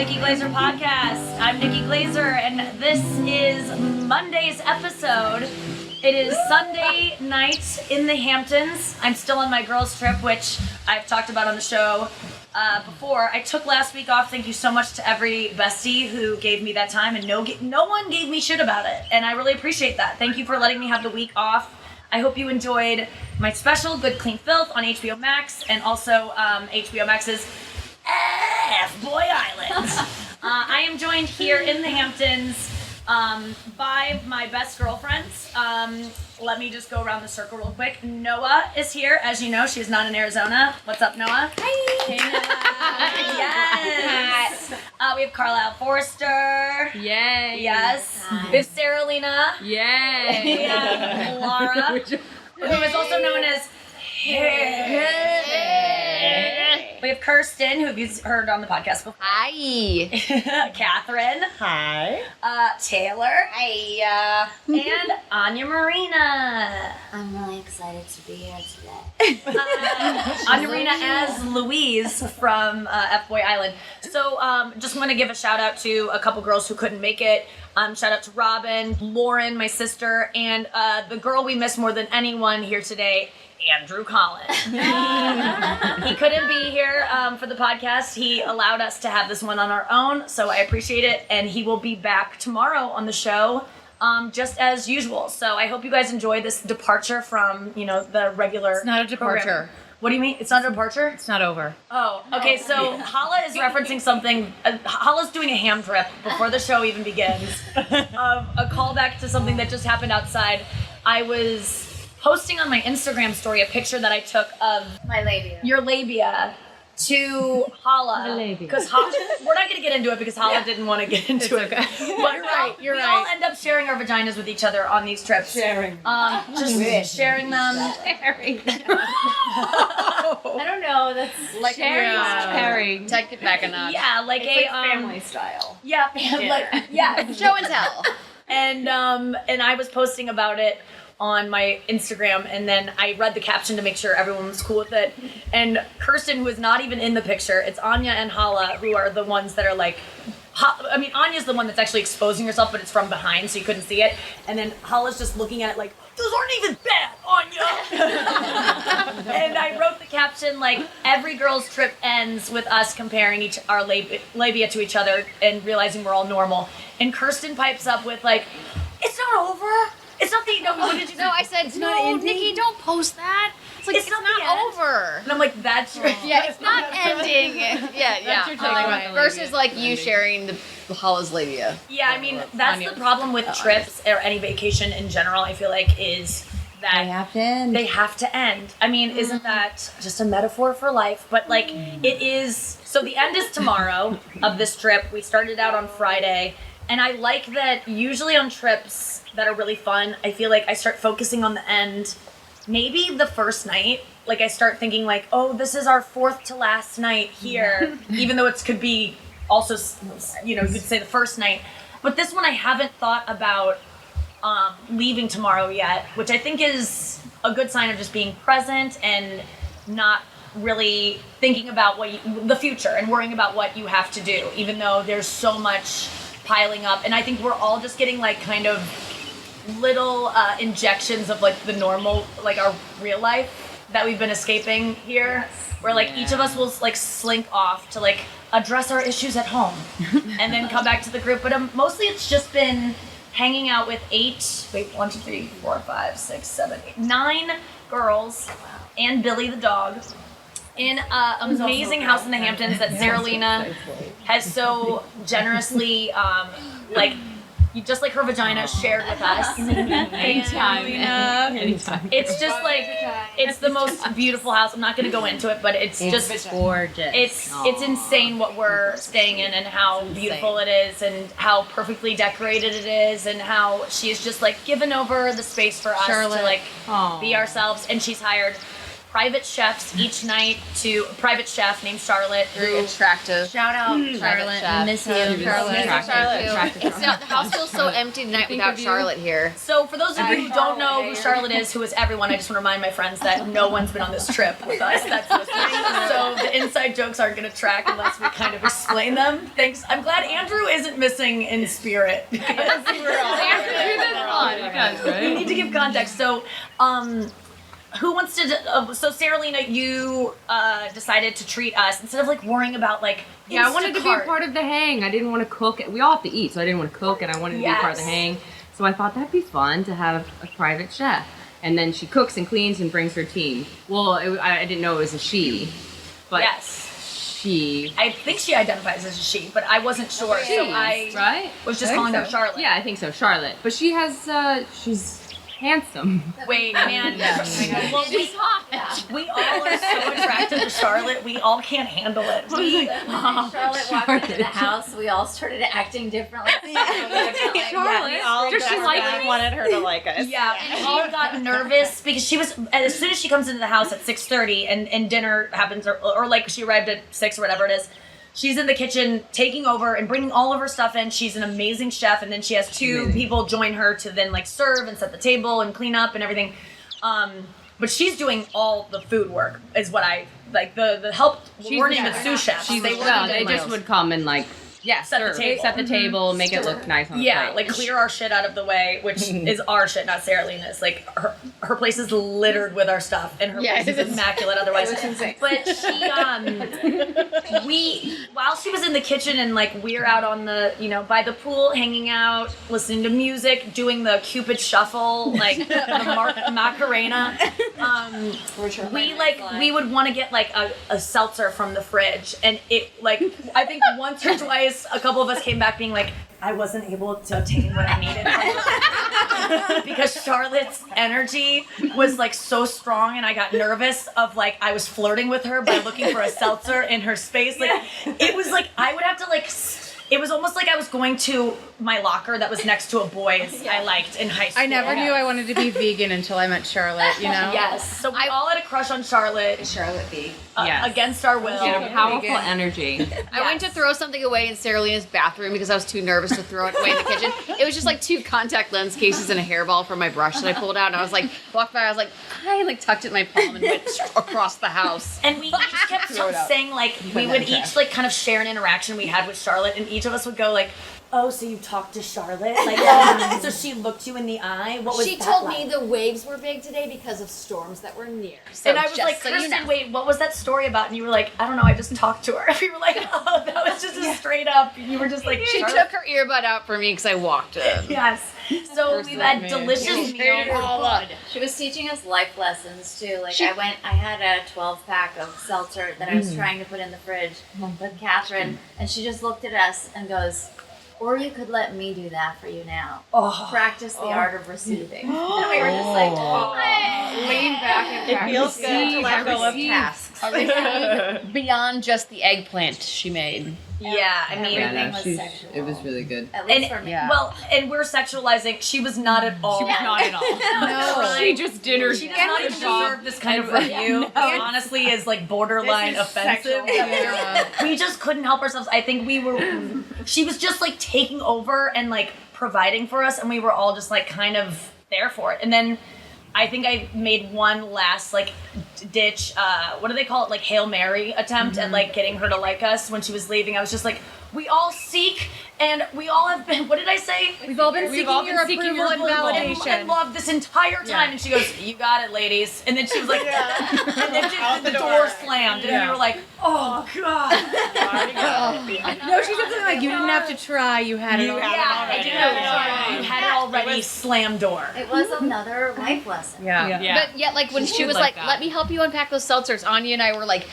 Nikki Glaser Podcast. I'm Nikki Glaser, and this is Monday's episode. It is Sunday night in the Hamptons. I'm still on my girls' trip, which I've talked about on the show before. I took last week off. Thank you so much to every bestie who gave me that time, and no one gave me shit about it, and I really appreciate that. Thank you for letting me have the week off. I hope you enjoyed my special, Good Clean Filth, on HBO Max, and also HBO Max's F-Boy Island. I am joined here in the Hamptons by my best girlfriends. Let me just go around the circle real quick. Noah is here. As you know, she's not in Arizona. What's up, Noah? Hi. Hey, Noah. Yes. We have Carlisle Forrester. Yay. Yes. Hi. We have Cerelina. Yay. We have Laura, who is also known as We have Kerstin, who you've heard on the podcast before. Hi. Catherine. Hi. Taylor. Hi. And Anya Marina. I'm really excited to be here today. Anya Marina as Louise from F-Boy Island. So just want to give a shout out to a couple girls who couldn't make it. Shout out to Robin, Lauren, my sister, and the girl we miss more than anyone here today, Andrew Collins. He couldn't be here for the podcast. He allowed us to have this one on our own, so I appreciate it. And he will be back tomorrow on the show, just as usual. So I hope you guys enjoy this departure from, the regular. It's not a departure. Programming. What do you mean? It's not a departure? It's not over. Oh, okay. So Hala is referencing something. Hala's doing a ham trip before the show even begins. A callback to something that just happened outside. I was posting on my Instagram story a picture that I took of My labia. your labia to Hala. Because we're not going to get into it because Hala didn't want to get into it. Okay. But we all end up sharing our vaginas with each other on these trips. Sharing. Just sharing them. I don't know. That's Like sharing. Take it back a notch. Yeah, like family style. Yeah, Show and tell. And I was posting about it on my Instagram, and then I read the caption to make sure everyone was cool with it. And Kerstin, who is not even in the picture, it's Anya and Hala who are the ones that are like, Anya's the one that's actually exposing herself, but it's from behind, so you couldn't see it. And then Hala's just looking at it like, those aren't even bad, Anya! And I wrote the caption like, every girl's trip ends with us comparing our labia to each other and realizing we're all normal. And Kerstin pipes up with like, it's not over. It's not the what did you No, I said, no, Nikki, don't post that. It's like, it's not over. And I'm like, that's true. Yeah, it's not ending. Yeah. your take on my versus labia. like you sharing the Hala's labia. Yeah, I mean, that's the problem with trips or any vacation in general, I feel like, is that they have to end. I mean, isn't that just a metaphor for life? But like, it is. So the end is tomorrow of this trip. We started out on Friday. And I like that usually on trips that are really fun, I feel like I start focusing on the end, maybe the first night. Like I start thinking like, oh, this is our fourth to last night here, even though it could be also, you could say the first night. But this one I haven't thought about leaving tomorrow yet, which I think is a good sign of just being present and not really thinking about the future and worrying about what you have to do, even though there's so much piling up. And I think we're all just getting like kind of little injections of like the normal, like our real life that we've been escaping here, where like each of us will like slink off to like address our issues at home and then come back to the group. But mostly it's just been hanging out with 9 girls and Billy the dog in an amazing house in the Hamptons that Cerelina has so generously, just like her vagina, shared with us. Anytime. It's just like, it's the most beautiful house. I'm not going to go into it, but it's just gorgeous. It's insane what we're staying in and how beautiful it is and how perfectly decorated it is and how she's just like given over the space for us to like be ourselves. And she's hired private chefs each night to a private chef named Charlotte. Very attractive. Shout out Charlotte. chef. We miss you. Charlotte. It's not, the house feels so empty tonight without Charlotte here. So for those of you who don't know who Charlotte is, who is everyone, I just want to remind my friends that no one's been on this trip with us that's listening. So the inside jokes aren't going to track unless we kind of explain them. Thanks. I'm glad Andrew isn't missing in spirit. Because we need to give context. So, who wants to? So, Cerelina, you decided to treat us instead of like worrying about like. Yeah, I wanted to be a part of the hang. I didn't want to cook. We all have to eat, so I didn't want to cook, and I wanted to be a part of the hang. So I thought that'd be fun to have a private chef. And then she cooks and cleans and brings her team. Well, I didn't know it was a she, but she. I think she identifies as a she, but I wasn't sure, so I was just calling her Charlotte. Yeah, I think so, Charlotte. But she has, she's handsome. Wait, man. Well, we all are so attracted to Charlotte. We all can't handle it. Charlotte walked into the house. We all started acting differently. Charlotte, Does she like me? Wanted her to like us. Yeah, and we all got nervous because she was, as soon as she comes into the house at 6:30 and dinner happens, or like she arrived at 6 or whatever it is, she's in the kitchen taking over and bringing all of her stuff in. She's an amazing chef, and then she has 2 people join her to then like serve and set the table and clean up and everything. But she's doing all the food work, is what I like. The help weren't even sous chefs. They just would come and like set the table, make it look nice on the plate. Like clear our shit out of the way, which is our shit, not Cerelina's. Like her place is littered with our stuff, and her place is immaculate otherwise. But she, while she was in the kitchen and like we're out on the, by the pool, hanging out, listening to music, doing the Cupid shuffle, like the Macarena. We would want to get like a seltzer from the fridge, and it like I think once or twice a couple of us came back being like, I wasn't able to obtain what I needed from her because Charlotte's energy was like so strong, and I got nervous of like I was flirting with her by looking for a seltzer in her space. Like it was like I would have to like. It was almost like I was going to my locker that was next to a boy's I liked in high school. I never knew I wanted to be vegan until I met Charlotte, Yes. So we all had a crush on Charlotte. Charlotte B. Against our will. She had a powerful energy. I went to throw something away in Cerelina's bathroom because I was too nervous to throw it away in the kitchen. It was just like 2 contact lens cases and a hairball from my brush that I pulled out. And I was like, walked by, I was like, I like tucked it in my palm and went across the house. And we each kept saying like, we would each like kind of share an interaction we had with Charlotte, and each of us would go like, oh, so you talked to Charlotte? Like, so she looked you in the eye? What was She that told like? me the waves were big today because of storms that were near. So and I was like, Kerstin, wait, what was that story about? And you were like, I don't know, I just talked to her. And we were like, oh, that was just a straight up. You were just like, she took her earbud out for me because I walked in. Yes. So we've had delicious meals. She was teaching us life lessons too. Like I had a 12-pack of seltzer that I was trying to put in the fridge with Catherine, and she just looked at us and goes, or you could let me do that for you now. Practice the art of receiving. And we were just like, lean back and It feels good to let go of tasks. Beyond just the eggplant she made. Yeah, I mean, everything was sexual. It was really good. At least for me. Well, and we're sexualizing. She was not at all. She was not at all. No, she just did her. She does not even deserve this kind of review. It honestly is like borderline offensive. We just couldn't help ourselves. I think she was just like taking over and like providing for us, and we were all just like kind of there for it. And then I think I made one last like ditch, what do they call it? Like Hail Mary attempt at like getting her to like us when she was leaving. I was just like, we all seek and we all have been, what did I say? We've all been seeking your approval and validation. And love this entire time. And she goes, you got it, ladies. And then she was like, and then the door slammed. And we were like, oh, God. No, she said something like, you didn't have to try, you had it already. Yeah, I did. You had it already, slam door. It was another life lesson. Yeah. But yet, like when she was like, let me help you unpack those seltzers, Anya and I were like,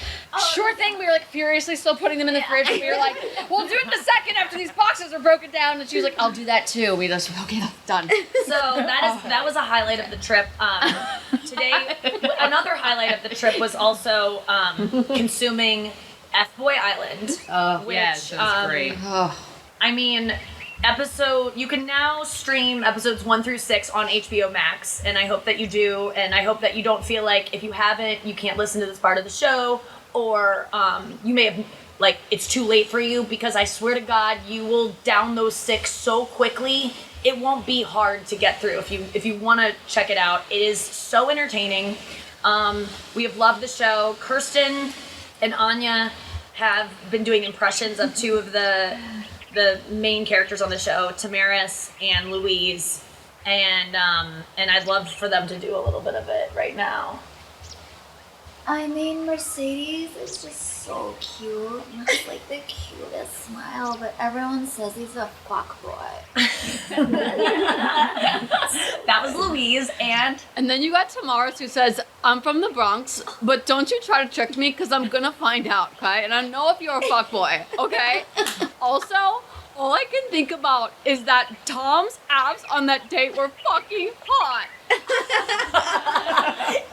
sure thing. We were like furiously still putting them in the fridge. And we were like, we'll do it in a second after these boxes are broken down. And she was like, I'll do that too. We just, okay, done. So that was a highlight of the trip. Today, another highlight of the trip was also consuming F-Boy Island. Yes, that was great. I mean, you can now stream episodes 1 through 6 on HBO Max, and I hope that you do, and I hope that you don't feel like if you haven't, you can't listen to this part of the show, or you may have, like, it's too late for you, because I swear to God, you will down those 6 so quickly, it won't be hard to get through if you want to check it out. It is so entertaining. We have loved the show. Kerstin and Anya have been doing impressions of 2 of the main characters on the show, Tamaris and Louise, and I'd love for them to do a little bit of it right now. I mean, Mercedes is just so cute. He has like the cutest smile, but everyone says he's a fuckboy. That was Louise, and then you got Tamaris, who says, I'm from the Bronx, but don't you try to trick me, because I'm gonna find out, okay? And I know if you're a fuckboy, okay? Also, all I can think about is that Tom's abs on that date were fucking hot.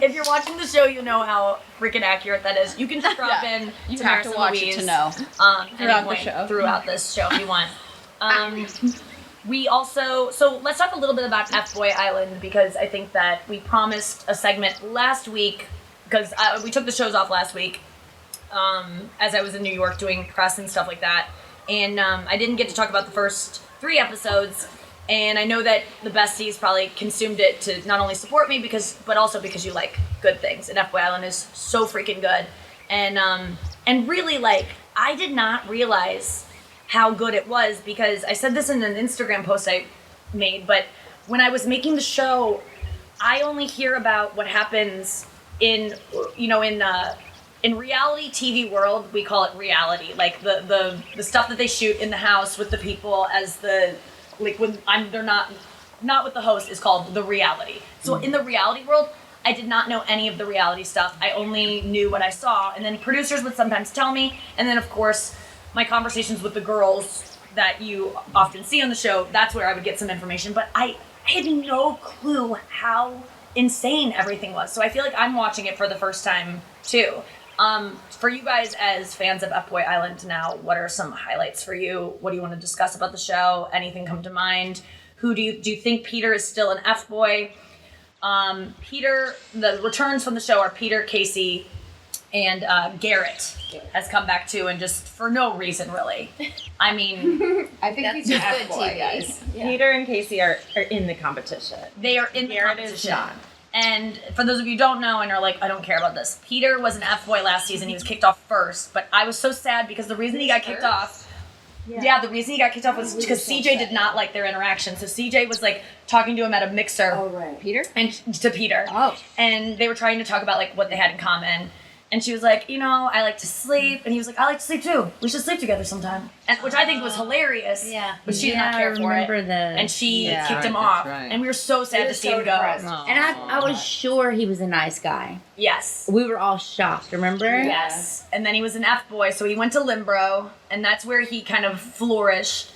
if you're watching the show, you know how freaking accurate that is. You can just drop in You Tamaris have to and watch Louise, it to know. throughout this show if you want. We also, so let's talk a little bit about F-Boy Island, because I think that we promised a segment last week, because we took the shows off last week as I was in New York doing press and stuff like that, and I didn't get to talk about the first 3 episodes. And I know that the Besties probably consumed it to not only support me, but also because you like good things. And F-Boy Island is so freaking good. And really, like, I did not realize how good it was, because I said this in an Instagram post I made, but when I was making the show, I only hear about what happens in reality TV world. We call it reality. Like the stuff that they shoot in the house with the people as like when they're not with the host is called the reality. So in the reality world, I did not know any of the reality stuff. I only knew what I saw, and then producers would sometimes tell me, and then of course my conversations with the girls that you often see on the show, that's where I would get some information, but I had no clue how insane everything was. So I feel like I'm watching it for the first time too. For you guys as fans of F-Boy Island now, what are some highlights for you? What do you want to discuss about the show? Anything come to mind? Who do you think Peter is still an F-Boy? Peter, the returns from the show are Peter, Casey, and Garrett has come back too, and just for no reason really. I mean, I think he's just F-Boy, guys. Yeah. Peter and Casey are in the competition. They are in Garrett the competition. Is not. And for those of you who don't know and are like, I don't care about this, Peter was an F-Boy last season. He was kicked off first, but I was so sad because the reason he got kicked off, the reason he got kicked off was because CJ did not like their interaction. So CJ was like talking to him at a mixer. Oh, right. Peter? And to Peter. Oh. And they were trying to talk about like what they had in common. And she was like, I like to sleep. And he was like, I like to sleep too. We should sleep together sometime. And which I think was hilarious. Yeah. But she did not care for it. And she kicked him off. Right. And we were so sad to see him go. Aww. And I was sure he was a nice guy. Yes. We were all shocked, remember? Yes. And then he was an F-boy, so he went to Limbro, and that's where he kind of flourished.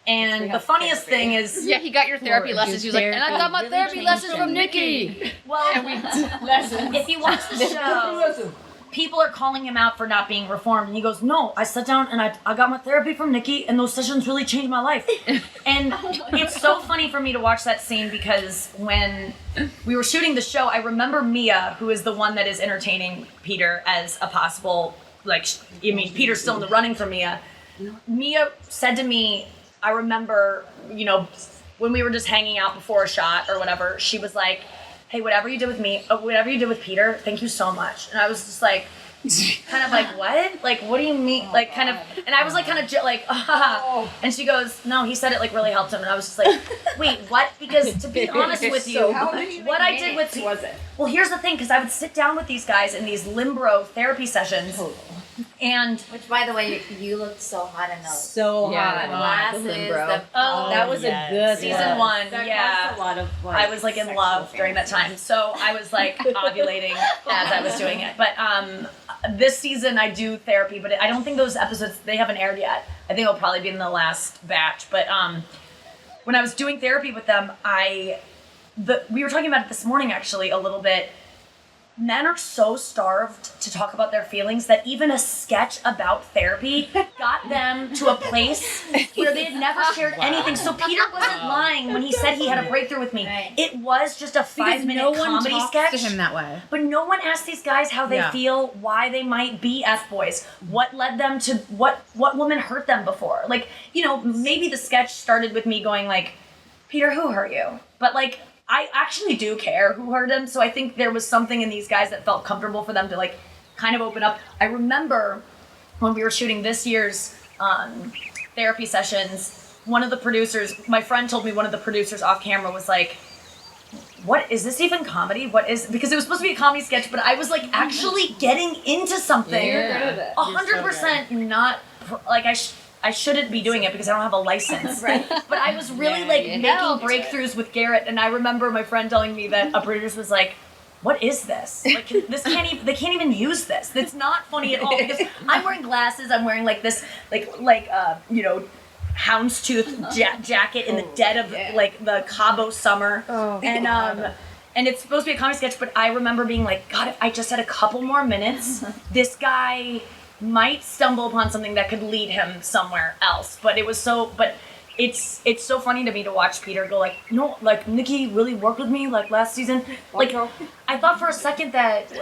And the funniest thing is... Yeah, he got your therapy lessons. He was like, and I got my therapy lessons from Nikki. Well, if you watch the show... People are calling him out for not being reformed, and he goes, no, I sat down and I got my therapy from Nikki, and those sessions really changed my life. And it's so funny for me to watch that scene, because when we were shooting the show, I remember Mia, who is the one that is entertaining Peter as a possible, Peter's still in the running for Mia. Mia said to me, I remember, when we were just hanging out before a shot or whatever, she was like, hey, whatever you did with Peter, thank you so much. And I was just like, kind of like, what? Like, what do you mean? Like, kind of, and I was like, kind of like, and she goes, no, he said it like really helped him. And I was just like, wait, what? Because to be honest with you, what I did with, was it? Well, here's the thing, because I would sit down with these guys in these Limbro therapy sessions. And which, by the way, you looked so hot in those. So hot. Glasses, that was a good season one. That a lot of, I was like in love during that time, so I was like ovulating as I was doing it. But this season I do therapy, but I don't think those episodes, they haven't aired yet. I think it'll probably be in the last batch. But when I was doing therapy with them, we were talking about it this morning actually a little bit. men are so starved to talk about their feelings that even a sketch about therapy got them to a place where they had never shared anything. So Peter wasn't lying when he said he had a breakthrough with me. Right. It was just a 5-minute comedy sketch. To him that way. But no one asked these guys how they feel, why they might be F-boys, what led them to, what woman hurt them before. Like, you know, maybe the sketch started with me going like, Peter, who hurt you? But like, I actually do care who hurt him, so I think there was something in these guys that felt comfortable for them to like kind of open up. I remember when we were shooting this year's therapy sessions, one of the producers, my friend told me one of the producers off camera was like, what is this even comedy? Because it was supposed to be a comedy sketch, but I was like actually getting into something. Yeah. 100% not, like I shouldn't be doing it because I don't have a license. Right. But I was really making breakthroughs with Garrett, and I remember my friend telling me that a producer was like, what is this? Like, they can't even use this. It's not funny at all because I'm wearing glasses. I'm wearing like this, you know, houndstooth jacket in the dead of like the Cabo summer. And it's supposed to be a comedy sketch, but I remember being like, God, if I just had a couple more minutes, this guy might stumble upon something that could lead him somewhere else. But it's so funny to me to watch Peter go like, no, like Nikki really worked with me like last season. Like I thought for a second that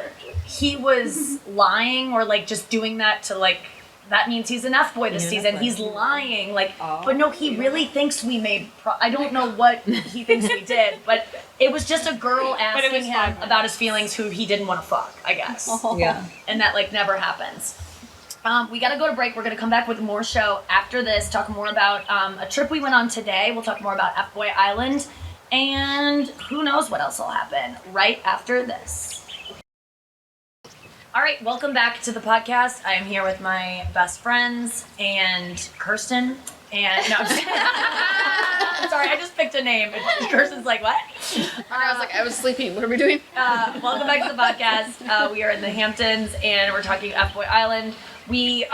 he was lying or like just doing that to like, that means he's an F-boy this season. He's lying. Like, but no, he really thinks we made, I don't know what he thinks we did, but it was just a girl asking him about his feelings who he didn't want to fuck, I guess. Yeah. And that like never happens. We got to go to break. We're going to come back with more show after this, talk more about a trip we went on today. We'll talk more about F-Boy Island. And who knows what else will happen right after this. All right, welcome back to the podcast. I am here with my best friends and Kerstin. And no, I'm just sorry, I just picked a name. And Kirsten's like, what? I was sleeping. What are we doing? Welcome back to the podcast. We are in the Hamptons and we're talking F-Boy Island. We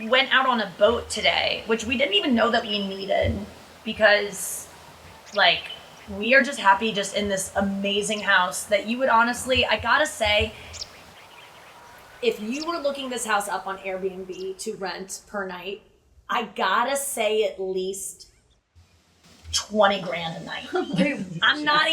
went out on a boat today, which we didn't even know that we needed because, like, we are just happy just in this amazing house that you would honestly, I gotta say, if you were looking this house up on Airbnb to rent per night, I gotta say at least 20 grand a night. I'm not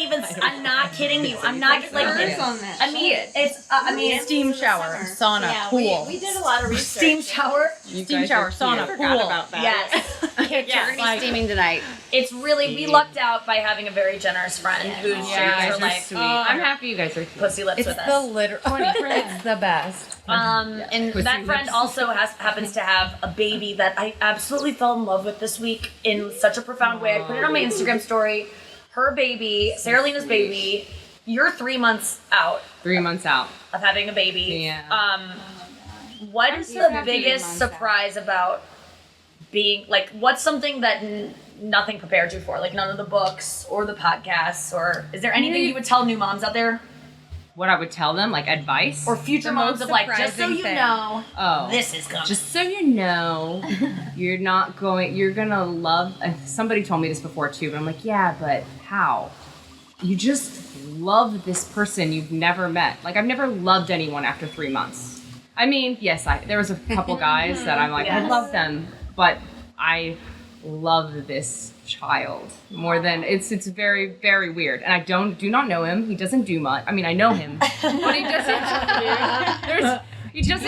kidding you. I'm not like this. I mean, it's steam shower, sauna, pool. We did a lot of research. Steam shower, sauna, pool. Forgot about that. Yes. We're gonna be steaming tonight. It's really, we lucked out by having a very generous friend who shares her life. Sweet. I'm happy you guys are cute. Pussy lips with us. It's the best. And that friend also happens to have a baby that I absolutely fell in love with this week in such a profound way. I put it on my Instagram story. Her baby, Cerelina's baby, you're 3 months out. 3 months out of having a baby. Yeah. What is the biggest surprise about being, like, what's something that nothing prepared you for? Like, none of the books or the podcasts, or is there anything you would tell new moms out there? What I would tell them, like advice? Or future moms of like, just so you know, this is coming. Just so you know, you're gonna love, somebody told me this before too, but I'm like, yeah, but how? You just love this person you've never met. Like, I've never loved anyone after 3 months. I mean, yes, there was a couple guys that I'm like, I love them, but I love this child more than it's very, very weird. And I do not know him. He doesn't do much. I mean, I know him, but he doesn't do much. He's never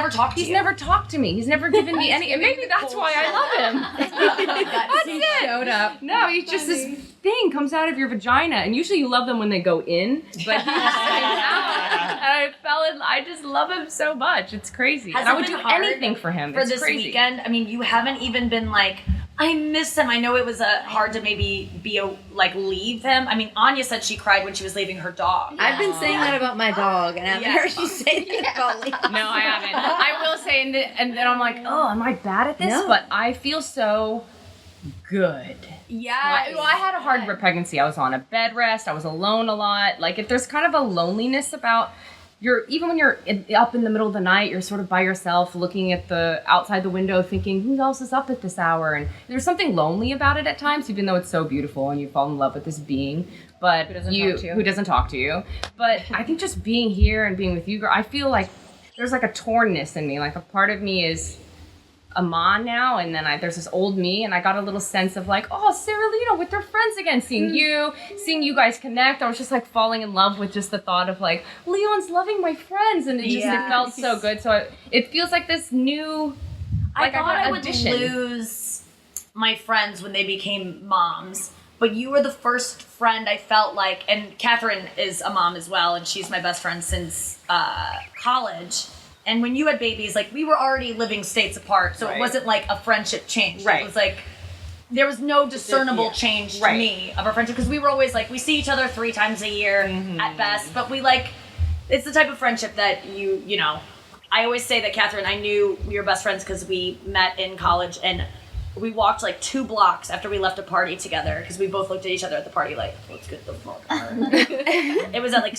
talked to you. He's never talked to me. He's never given me any, and maybe that's why I love him. That's it. Showed up. No, he's just this thing comes out of your vagina, and usually you love them when they go in, but he just came out, and I just love him so much. It's crazy. And I would do anything for him. For this weekend, I mean, you haven't even been like, I miss him. I know it was hard to maybe leave him. I mean, Anya said she cried when she was leaving her dog. I've been saying that about my dog, and I've heard you say that about Lee. No, I haven't. I will say, and then I'm like, oh, am I bad at this? No. But I feel so good. Yeah. Well, I had a hard pregnancy. I was on a bed rest. I was alone a lot. Like, if there's kind of a loneliness about even when you're up in the middle of the night, you're sort of by yourself looking at the outside the window thinking, who else is up at this hour? And there's something lonely about it at times, even though it's so beautiful and you fall in love with this being, but who doesn't talk to you. But I think just being here and being with you, girl, I feel like there's like a tornness in me. Like a part of me is a mom now, and then there's this old me, and I got a little sense of like, oh, Cerelina with their friends again, seeing you guys connect. I was just like falling in love with just the thought of like, Leon's loving my friends, and it felt so good. So it feels like this new, like, I thought I would lose my friends when they became moms, but you were the first friend I felt like, and Catherine is a mom as well, and she's my best friend since college. And when you had babies, like, we were already living states apart, so it wasn't like a friendship change. Right. It was like, there was no discernible change to me of our friendship, because we were always like, we see each other 3 times a year at best, but we like, it's the type of friendship that you know, I always say that, Catherine, I knew we were best friends because we met in college, and we walked like 2 blocks after we left a party together, because we both looked at each other at the party like, let's get the fuck out. It was at like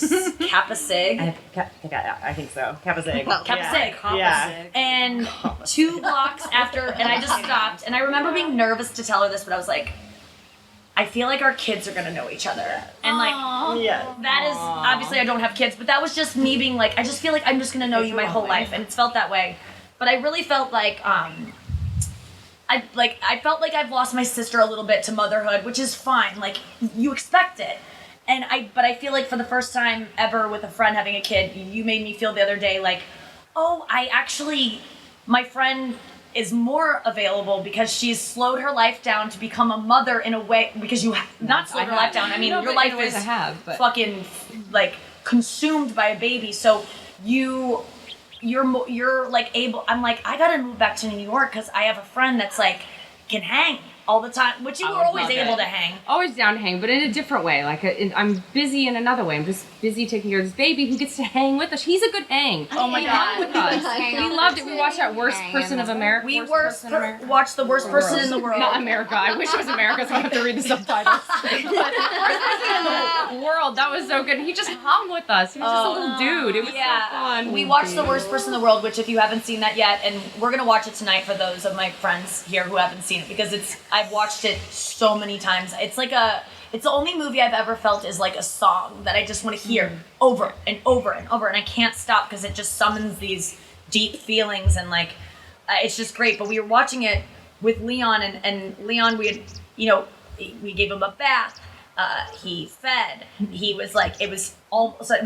Kappa Sig. I think so. Kappa Sig. Kappa Sig. Yeah. And 2 blocks after, and I just stopped, and I remember being nervous to tell her this, but I was like, I feel like our kids are gonna know each other. And like, that is, obviously I don't have kids, but that was just me being like, I just feel like I'm just gonna know you my whole life, and it's felt that way. But I really felt like, I felt like I've lost my sister a little bit to motherhood, which is fine. Like, you expect it. But I feel like for the first time ever with a friend having a kid, you made me feel the other day like, oh, my friend is more available because she's slowed her life down to become a mother in a way, because you not slowed her life down. I mean, your life is fucking like consumed by a baby. So you're like able, I'm like, I gotta move back to New York because I have a friend that's like can hang all the time, which you were always able to hang. Always down to hang, but in a different way. Like, I'm busy in another way. I'm just busy taking care of this baby who gets to hang with us. He's a good hang. Oh my God. With us. We loved it. We watched that Worst Person of America. We watched The Worst Person in the World. Not America. I wish it was America, so I have to read the subtitles. But Worst Person in the World. That was so good. He just hung with us. He was just a little dude. It was so fun. We watched The Worst Person in the World, which if you haven't seen that yet, and we're going to watch it tonight for those of my friends here who haven't seen it, because I've watched it so many times. It's the only movie I've ever felt is like a song that I just want to hear over and over and over, and I can't stop because it just summons these deep feelings, and like it's just great. But we were watching it with Leon, and Leon, we gave him a bath, he fed, he was like, it was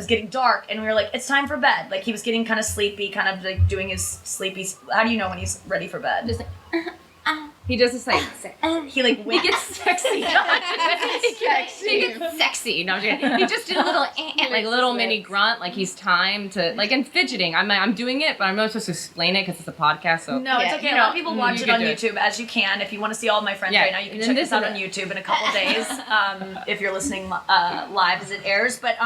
getting dark, and we were like, it's time for bed. Like, he was getting kind of sleepy, kind of like doing his sleepy, how do you know when he's ready for bed? Just like, he does this like, he like winks. He gets sexy. He gets sexy. No, he just did a little like a little mini grunt, like he's time to like, and fidgeting. I'm doing it, but I'm not supposed to explain it because it's a podcast. So no, it's okay. A lot of people watch it on YouTube, as you can. If you want to see all my friends right now, you can check this out on YouTube in a couple days. If you're listening live as it airs, but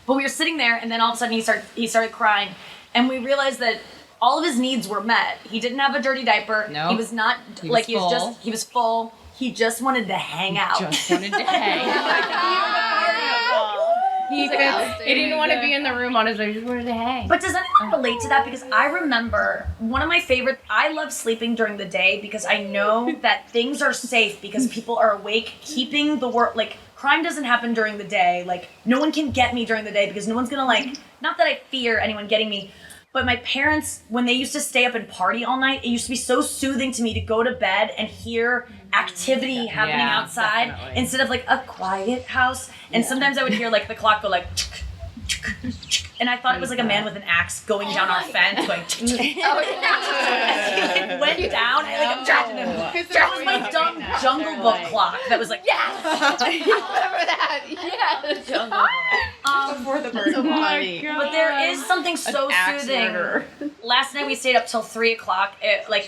we were sitting there, and then all of a sudden he started crying, and we realized that all of his needs were met. He didn't have a dirty diaper. No. He was not, he was full. He just wanted to hang out. He didn't want to be in the room on his own. He just wanted to hang. But does anyone relate to that? Because I remember one of my favorite, I love sleeping during the day because I know that things are safe because people are awake, keeping the work, like, crime doesn't happen during the day. Like, no one can get me during the day because no one's gonna, like, not that I fear anyone getting me, but my parents, when they used to stay up and party all night, it used to be so soothing to me to go to bed and hear activity happening outside instead of like a quiet house. And sometimes I would hear like the clock go like, and I thought it was like a man with an axe going down our fence, going. As he like went down, I like attracted him. That was my dumb Jungle Book clock. That was like, yes. I remember that. Yeah, the Jungle Book. Before the bird party. But there is something so soothing. Last night we stayed up till 3:00.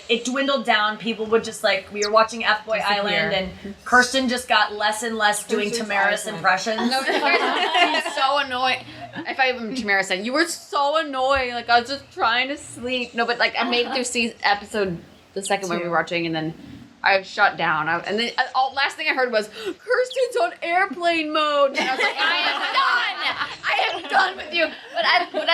It dwindled down. People would just like, we were watching F-Boy Island, and Kerstin just got less and less doing Tamara's impressions. No, he's so annoying. If I even Tamara said, you were so annoying. Like, I was just trying to sleep. No, but like, I made it through episode, the second one we were watching, and then I shut down. And then last thing I heard was, Kerstin's on airplane mode. And I was like, I am done with you. you. But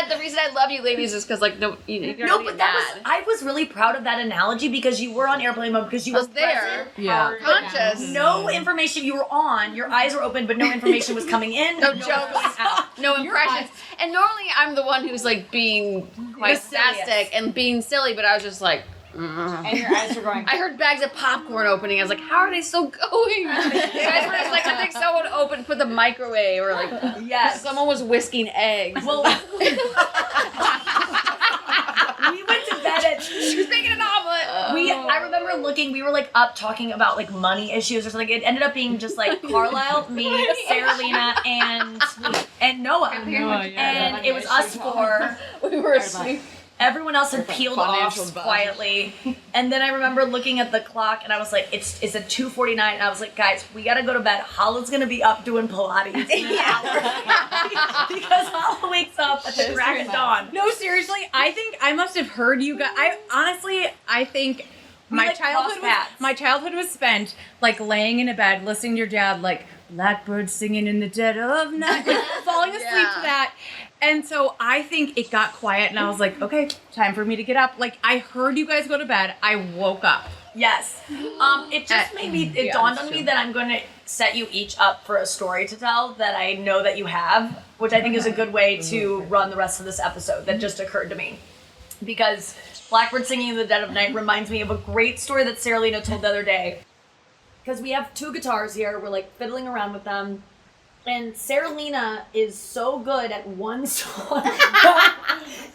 the reason I love you ladies is because, like, no, but I was really proud of that analogy because you were on airplane mode because you were there. Yeah. Conscious. No information, you were on, your eyes were open, but no information was coming in. No jokes. No impressions. And normally I'm the one who's, like, being quite spastic and being silly, but I was just like, And your eyes were going. I heard bags of popcorn opening. I was like, how are they still going? You guys were just like, I think someone put the microwave, or like, someone was whisking eggs. Well, we went to bed at. She was making an omelet. I remember we were like up talking about like money issues or something. It ended up being just like Carlisle, me, Cerelina, and Noah. And it was us four. We were asleep. Everyone else had peeled off quietly. And then I remember looking at the clock and I was like, it's at 2:49. And I was like, guys, we gotta go to bed. Holland's gonna be up doing Pilates in an hour. Because Holland wakes up at the crack of dawn. No, seriously, I think I must have heard you guys. I think my childhood was spent like laying in a bed listening to your dad like blackbird singing in the dead of night, like, falling asleep to that. And so I think it got quiet and I was like, okay, time for me to get up. Like, I heard you guys go to bed. I woke up. Yes. It just it dawned on me that I'm going to set you each up for a story to tell that I know that you have, which I think is a good way to run the rest of this episode that just occurred to me. Because Blackbird Singing in the Dead of Night reminds me of a great story that Cerelina told the other day. Because we have 2 guitars here. We're like fiddling around with them. And Cerelina is so good at one song.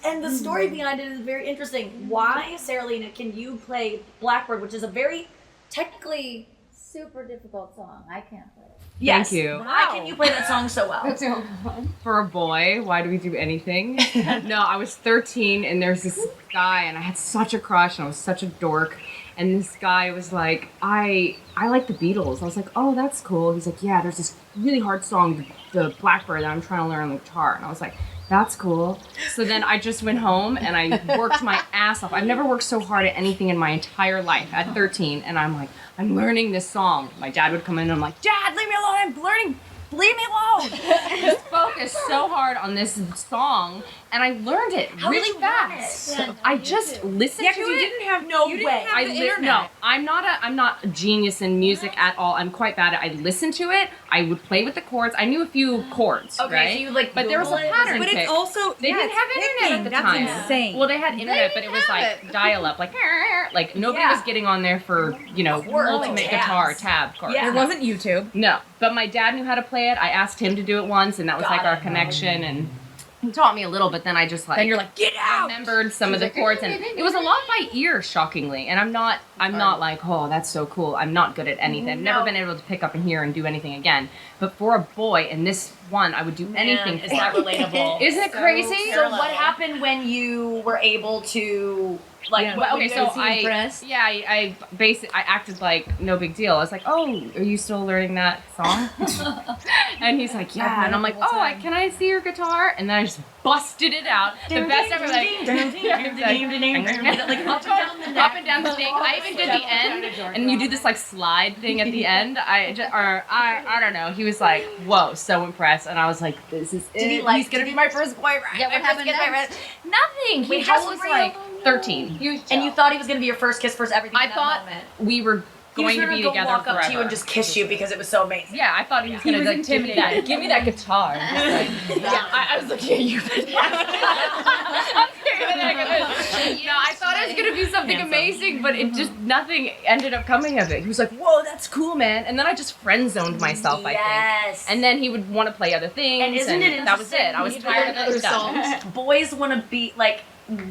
And the story behind it is very interesting. Why, Cerelina, can you play Blackbird, which is a very technically super difficult song. I can't play it. Yes. Thank you. Why can you play that song so well? That's so fun. For a boy, why do we do anything? No, I was 13 and there's this guy and I had such a crush and I was such a dork. And this guy was like, I like the Beatles. I was like, oh, that's cool. He's like, yeah, there's this really hard song, the Blackbird, that I'm trying to learn on the guitar. And I was like, that's cool. So then I just went home and I worked my ass off. I've never worked so hard at anything in my entire life at 13. And I'm like, I'm learning this song. My dad would come in and I'm like, Dad, leave me alone. I'm learning. Leave me alone. Just focused so hard on this song, and I learned it really fast. I just listened to it. You didn't have the internet. No, I'm not a genius in music at all. I'm quite bad at it. I listened to it. I would play with the chords. I knew a few chords, right? So you like, but there was a pattern. But it's also they didn't have internet at the time. That's insane. Well, they had internet, but it was like dial-up, like nobody was getting on there for ultimate guitar tab chords. There wasn't YouTube. No, but my dad knew how to play it. I asked him to do it once, and that was like our connection, and he taught me a little, but then I just like... Then you're like, get out! Remembered some of the chords, and it was a lot by ear, shockingly, and I'm not like, oh, that's so cool. I'm not good at anything. I've never been able to pick up and hear and do anything again. But for a boy, in this one, I would do anything. Is that relatable? Isn't it crazy? So what happened when you were able to... Like, I acted like no big deal. I was like, oh, are you still learning that song? And he's like, yeah. And I'm like, oh, can I see your guitar? And then I just busted it out. The best ever, like up and down the thing. I even did the end, and you do this like slide thing at the end. I don't know. He was like, whoa, so impressed. And I was like, this is it. He's gonna be my first boyfriend. Yeah, what happened next? Nothing. He just was like 13. And you thought he was going to be your first kiss, first everything. I thought we were going to be together walk forever. Up to you and just kiss you because it was so amazing. Yeah, I thought he was going to like give me that guitar. I was like, yeah, you. No, I thought it was going to be something amazing, but it just nothing ended up coming of it. He was like, whoa, that's cool, man. And then I just friend zoned myself, I think. And then he would want to play other things. And isn't it interesting? That was it. I was tired of other songs. Boys want to be like.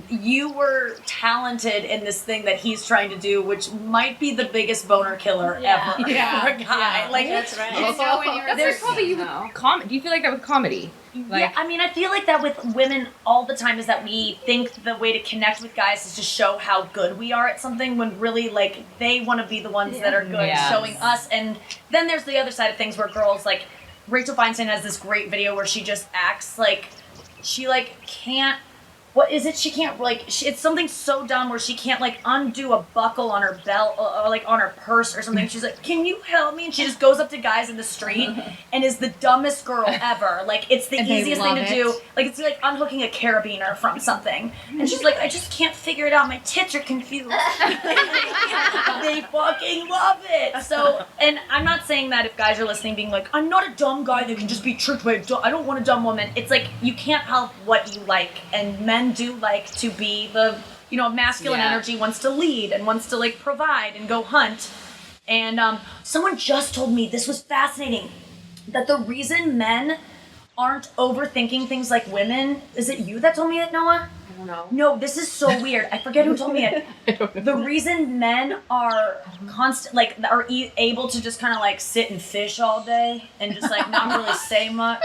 You were talented in this thing that he's trying to do, which might be the biggest boner killer ever for a guy. Yeah. Like that's right. That's probably you with do you feel like that with comedy? Like, yeah, I mean, I feel like that with women all the time is that we think the way to connect with guys is to show how good we are at something when really, like, they want to be the ones that are good, showing us. And then there's the other side of things where girls, like, Rachel Feinstein has this great video where she just acts like she, like, can't what is it? She can't, like, it's something so dumb where she can't, like, undo a buckle on her belt or, like, on her purse or something. She's like, can you help me? And she just goes up to guys in the street and is the dumbest girl ever. Like, it's the easiest thing to do. Like, it's like unhooking a carabiner from something. And she's like, I just can't figure it out. My tits are confused. They fucking love it. So, and I'm not saying that if guys are listening being like, I'm not a dumb guy that can just be tricked by I don't want a dumb woman. It's like, you can't help what you like. And men do like to be the, masculine energy wants to lead and wants to, like, provide and go hunt. And someone just told me, this was fascinating, that the reason men aren't overthinking things like women, is it you that told me it, Noah? I don't know. No, this is so weird. I forget who told me it. I don't know. The reason men are able to just kind of, like, sit and fish all day and just, like, not really say much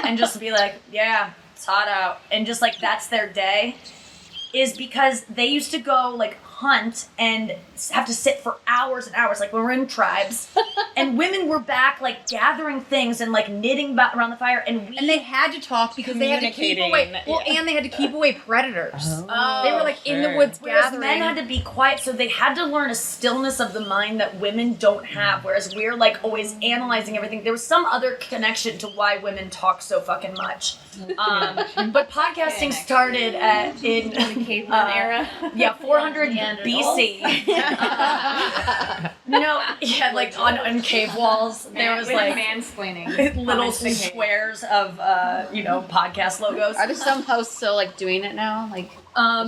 and just be like, yeah, it's hot out, and just, like, that's their day, is because they used to go, like, hunt and have to sit for hours and hours, like when we're in tribes, and women were back, like, gathering things and, like, knitting around the fire, and they had to talk because they had to keep away. Well, and they had to keep away predators. They were, like, in the woods gathering. Men had to be quiet, so they had to learn a stillness of the mind that women don't have. Whereas we're, like, always analyzing everything. There was some other connection to why women talk so fucking much. But podcasting started in the caveman era. Yeah, 400 BC. Like on cave walls, there was, like, mansplaining little squares of podcast logos. Are there some hosts still, like, doing it now? Like,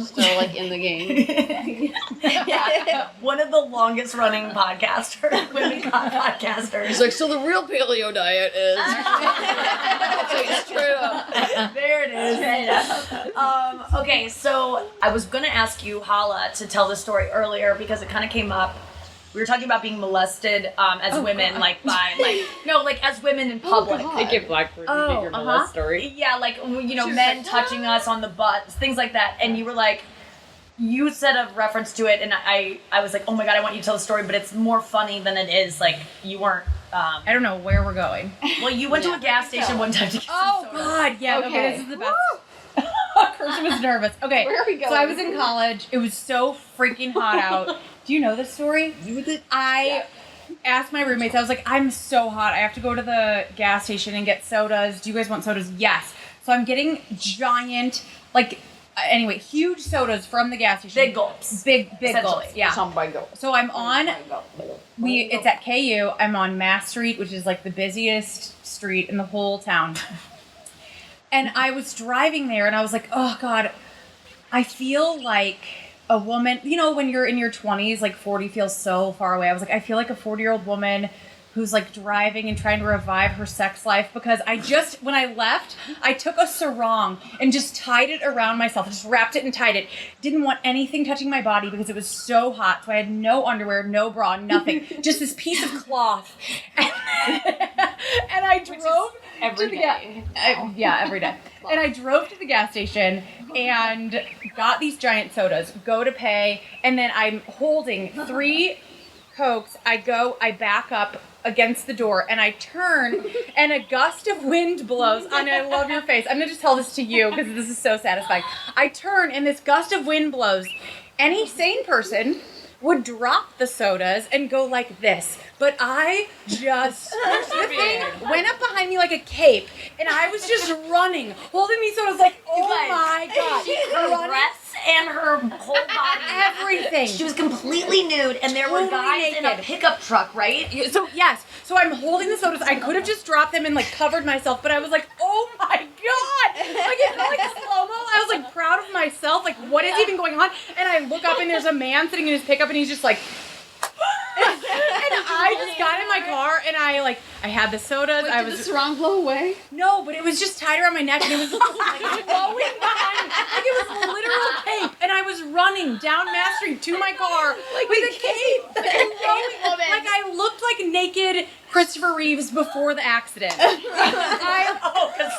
still, like, in the game? Yeah, one of the longest running podcasters, women podcasters. He's like, so the real paleo diet is. I'll tell you straight up. There it is. Okay, so I was gonna ask you, Hala, to tell the story earlier because it kind of came up. We were talking about being molested as women, God. As women in public. I get Blackbird you did your molest story. Yeah, men touching us on the butt, things like that. And you were like, you said a reference to it, and I was like, oh my God, I want you to tell the story, but it's more funny than it is. Like, you weren't. I don't know where we're going. Well, you went to a gas station one time to get some soda. God, yeah. Okay, this is the best. Kerstin was nervous. Okay, where are we going? So I was in college. It was so freaking hot out. Do you know this story? I asked my roommates, I was like, I'm so hot. I have to go to the gas station and get sodas. Do you guys want sodas? Yes. So I'm getting giant, huge sodas from the gas station. Big gulps. Big gulps. Yeah. So I'm on, it's at KU. I'm on Mass Street, which is, like, the busiest street in the whole town. And I was driving there and I was like, oh God, I feel like a woman, when you're in your 20s, like 40 feels so far away. I was like, I feel like a 40-year-old woman who's, like, driving and trying to revive her sex life because when I left, I took a sarong and just tied it around myself, just wrapped it and tied it. Didn't want anything touching my body because it was so hot. So I had no underwear, no bra, nothing, just this piece of cloth. And I drove every day. Every day. And I drove to the gas station and got these giant sodas, go to pay, and then I'm holding 3 Cokes. I back up against the door, and I turn, and a gust of wind blows. And I love your face. I'm going to just tell this to you because this is so satisfying. I turn, and this gust of wind blows. Any sane person would drop the sodas and go like this. But I just, the thing went up behind me like a cape, and I was just running, holding these sodas like, oh my God. Her breasts and her whole body. Everything. She was completely nude, and there were guys in a pickup truck, right? So, yes. So I'm holding the sodas. I could have just dropped them and, like, covered myself, but I was like, oh my God. Like, it felt like slow-mo. I was, like, proud of myself. Like, what is even going on? And I look up, and there's a man sitting in his pickup, and he's just like... and I just got in my car and I had the sodas. Wait, did the sarong blow away? No, but it was just tied around my neck and it was like blowing behind. Like it was a literal cape. And I was running down Mass Street to my car with a cape. Like I looked like naked Christopher Reeves before the accident.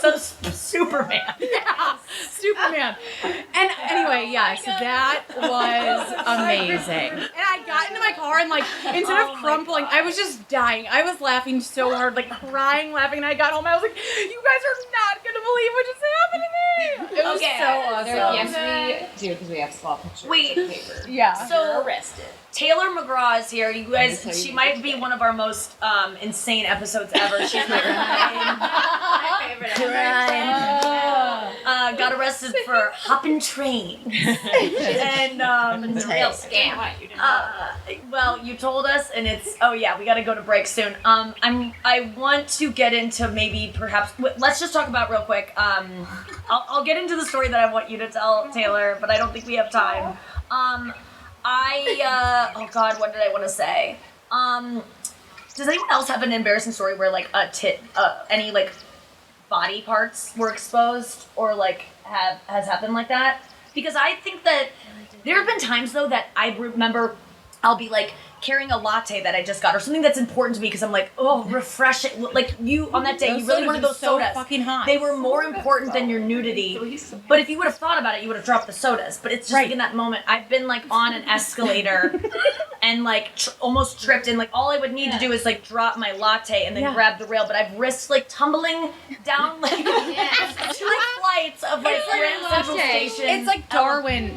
So Superman. Yeah, Superman. And anyway, so that was amazing. And I got into my car and instead of crumpling, I was just dying. I was laughing so hard, crying, laughing. And I got home, I was like, you guys are not going to believe what just happened to me. It was Okay. So awesome. Yes, we do because we have small pictures. Wait. Paper. Yeah. So Arrested. Taylor McGraw is here. You guys, she might be one of our most insane episodes ever. She's my got arrested for hopping trains. And It's a real scam. well, you told us, and it's we got to go to break soon. I want to get into maybe perhaps let's just talk about real quick. I'll get into the story that I want you to tell, Taylor, but I don't think we have time. Oh God, what did I want to say? Does anyone else have an embarrassing story where like any like body parts were exposed or like has happened like that? Because I think that there have been times though that I remember I'll be like carrying a latte that I just got or something that's important to me because I'm like, oh, refreshing. Like you on that day, you really wanted those sodas. Fucking hot. They were more important than your nudity. But if you would have thought about it, you would have dropped the sodas. But it's just like in that moment, I've been like on an escalator and like almost tripped, and like all I would need to do is like drop my latte and then grab the rail. But I've risked like tumbling down like 2 flights of like Grand Central Station. It's like Darwin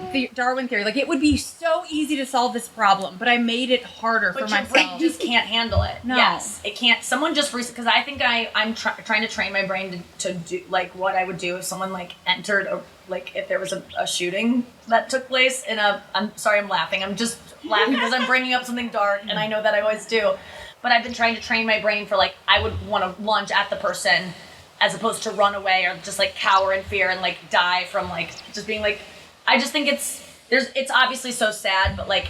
theory. Like it would be so easy to solve this problem, but I made it harder for But your myself. brain just can't handle it. No. Yes, it can't. Someone just because I think I'm trying to train my brain to do like what I would do if someone like entered if there was a shooting that took place in a. I'm sorry, I'm laughing. I'm just laughing because I'm bringing up something dark, and I know that I always do. But I've been trying to train my brain for like I would want to lunge at the person as opposed to run away or just like cower in fear and like die from like just being like. I just think it's obviously so sad, but like.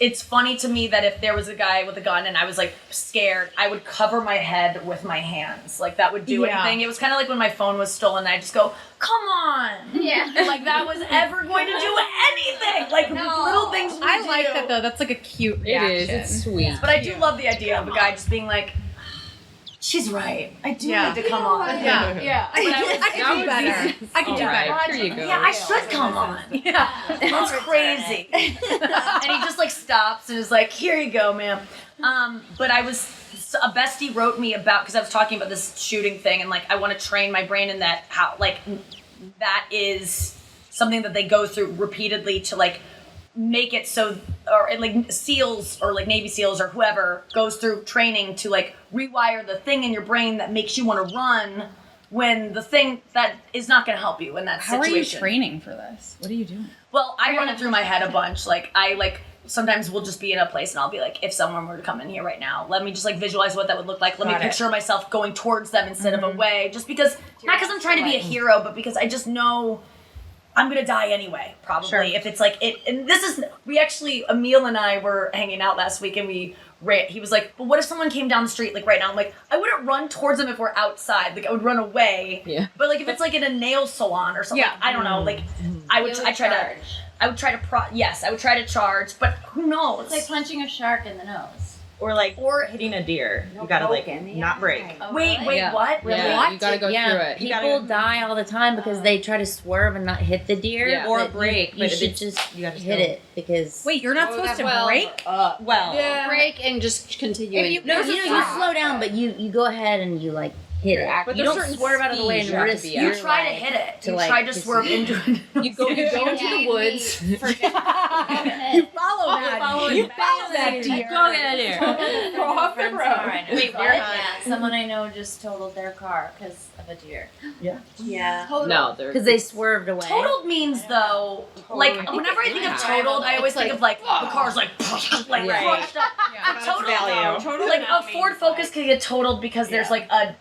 It's funny to me that if there was a guy with a gun and I was like scared, I would cover my head with my hands. Like that would do anything. It was kind of like when my phone was stolen. I just go, "Come on!" Yeah. Like that was ever going to do anything. Like little things. I like that though. That's like a cute reaction. It is. It's sweet. But I do love the idea of a guy just being like, "She's right. I do need to come on." Yeah. I can do better. I can do better. Here you go. Yeah, I should come on. Yeah, that's crazy. And he just like stops and is like, "Here you go, ma'am." But a bestie wrote me about because I was talking about this shooting thing and like I want to train my brain in that how like that is something that they go through repeatedly to like make it so or like SEALs or like Navy SEALs or whoever goes through training to like rewire the thing in your brain that makes you want to run when the thing that is not going to help you in that situation. How are you training for this? What are you doing? Well, I run it through my head a bunch. Like I like sometimes we'll just be in a place and I'll be like, if someone were to come in here right now, let me just like visualize what that would look like. Let me picture myself going towards them instead of away. Just because, not because I'm trying to be a hero, but because I just know I'm gonna die anyway, probably. Sure. If it's like it, and this is, Emil and I were hanging out last week and we ran, he was like, but what if someone came down the street like right now? I'm like, I wouldn't run towards them if we're outside, like I would run away. Yeah. But like if it's like in a nail salon or something, I don't know, like I would try to charge, but who knows? It's like punching a shark in the nose. Or hitting a deer. You gotta like not break. Oh, wait, what? Really? Yeah, What? you gotta go through it. People die all the time because they try to swerve and not hit the deer or break. You should just hit it because. Wait, you're not supposed to break? Break and just continue. You slow down, but you go ahead and you like hit it. But you don't swerve out of the way and risk. You try to hit it. You try to swerve into it. You go into the woods. You follow that. You follow that deer. Go get deer. Go off the road. Wait, what? Yeah, someone I know just totaled their car because of a deer. Yeah. No, because they swerved away. Totaled means though, like whenever I think of totaled, I always think of like the car's like crushed up. Totaled, like a Ford Focus can get totaled because there's like a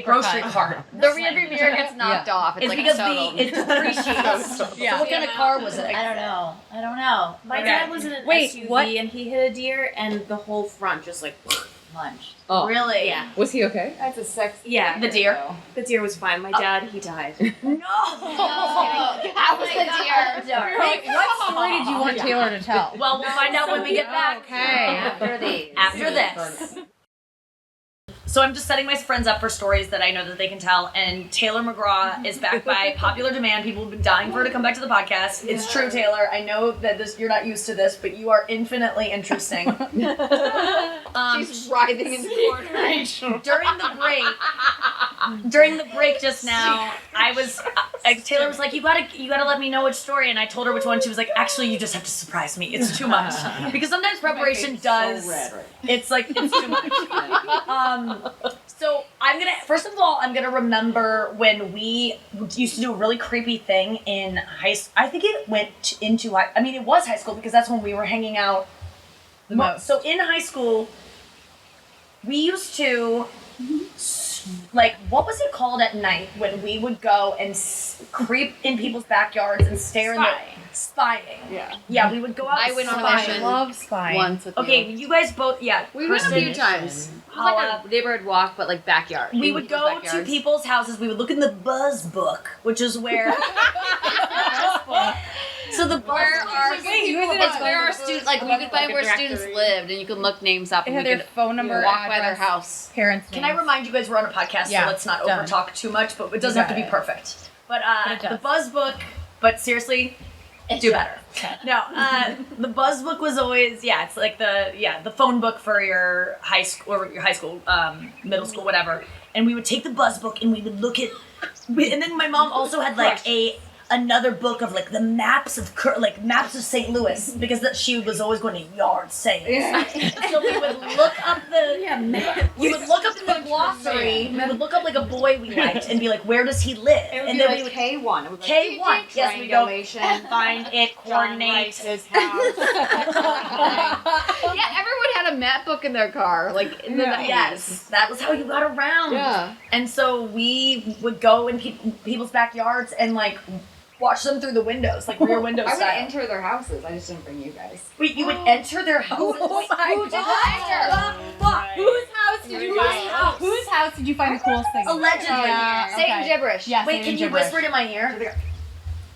grocery cart. The rearview mirror gets knocked off. It's like because it depreciates. So what kind of car was it? I don't know. My dad was in an SUV and he hit a deer and the whole front just like lunged. Oh. Really? Yeah. Was he okay? That's a sex. Yeah. The deer? The deer was fine. My dad, he died. No! That was the deer. Wait, what story did you want Taylor to tell? Well, we'll find out when we get back. Okay. After this. So I'm just setting my friends up for stories that I know that they can tell, and Taylor McGraw is back by popular demand. People have been dying for her to come back to the podcast. It's true, Taylor. I know that you're not used to this, but you are infinitely interesting. She's writhing in the corner. During the break just now, I was, Taylor was like, you gotta let me know which story, and I told her which one. She was like, actually, you just have to surprise me. It's too much because sometimes preparation does. So red, right? It's like it's too much. So first of all, I'm gonna remember when we used to do a really creepy thing in high school. I think it went into it was high school because that's when we were hanging out the most. So in high school, we used to. Like, what was it called at night when we would go and creep in people's backyards and stare in their spying? Yeah, we would go out. I went on a mission. I love spying. Once with you guys both. Yeah, we went a few times. It was like a neighborhood walk, but like backyard. We would go to people's houses. We would look in the buzz book, which is where. So the buzz it's where our students, like you could find where students lived, and you could look names up, and we could their phone number, walk by their house. Parents. Can I remind you guys we're on a podcast, so let's not over talk too much, but it doesn't have to be perfect. But the buzz book, but seriously, do better. No, the buzz book was always it's like the phone book for your high school, middle school, whatever. And we would take the buzz book and we would look at, and then my mom also had like another book of like the maps of St. Louis because she was always going to yard sales. So we would look up we would look up in the glossary. We would look up like a boy we liked and be like, where does he live? And then we would K1. It was like K1. Yes, we go find it, coordinate his house. Everyone had a map book in their car, like in the 90s. Yes, that was how you got around. Yeah, and so we would go in people's backyards and like. Watch them through the windows, like rear window style. I would enter their houses. I just didn't bring you guys. Wait, you would enter their houses? Whose house did you find the coolest thing? Allegedly. Saying gibberish. Yeah, wait, can you whisper it in my ear?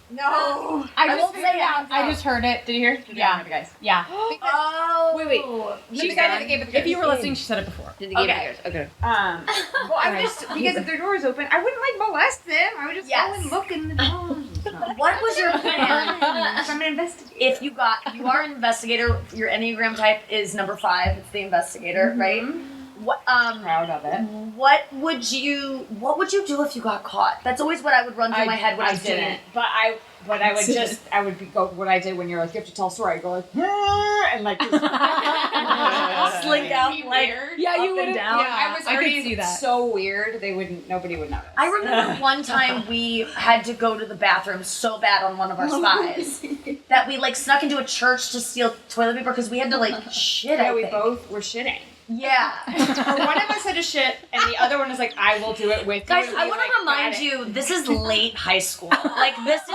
No. I won't say it. I just heard it. Did you hear it? Yeah. Guys. Yeah. Wait. The guy that gave it the If you were listening, she said it before. Did the okay. Okay. Well, I just because if their door is open, I wouldn't like molest them. I would just go and look in the door. What was your plan? So I'm an investigator. If you are an investigator, your Enneagram type is number 5. It's the investigator, right? What proud of it. What would you do if you got caught? That's always what I would run through my head when I didn't. But I would go what I did when you're like, you have to tell a story. I'd go like, and like just slink out like you would down. Yeah, I was already could see that. So weird. Nobody would notice. I remember one time we had to go to the bathroom so bad on one of our spies that we like snuck into a church to steal toilet paper because we had to like shit. Yeah, we both were shitting. Yeah. Or one of us had a shit, and the other one was like, I will do it with Guys, you. I want to remind you, this is late high school. Like, this is...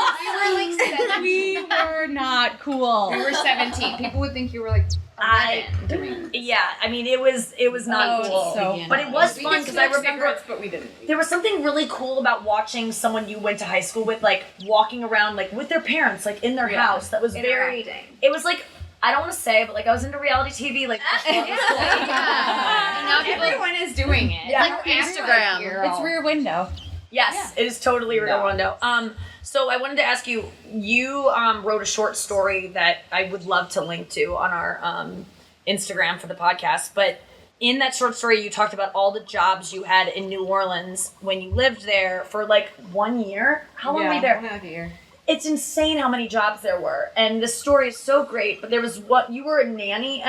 We were not cool. We were 17. People would think you were like 11 it was not cool. But it was fun because I remember... But we didn't. There was something really cool about watching someone you went to high school with, like, walking around, like, with their parents, like, in their house. That was very... It was like... I don't want to say, but like I was into reality TV, like And now everyone is doing it. Yeah. Like Instagram. It's Rear Window. Yes, it is totally Rear Window. So I wanted to ask you. You wrote a short story that I would love to link to on our Instagram for the podcast. But in that short story, you talked about all the jobs you had in New Orleans when you lived there for like 1 year. How long were you there? 1.5 years. It's insane how many jobs there were, and the story is so great. But there was you were a nanny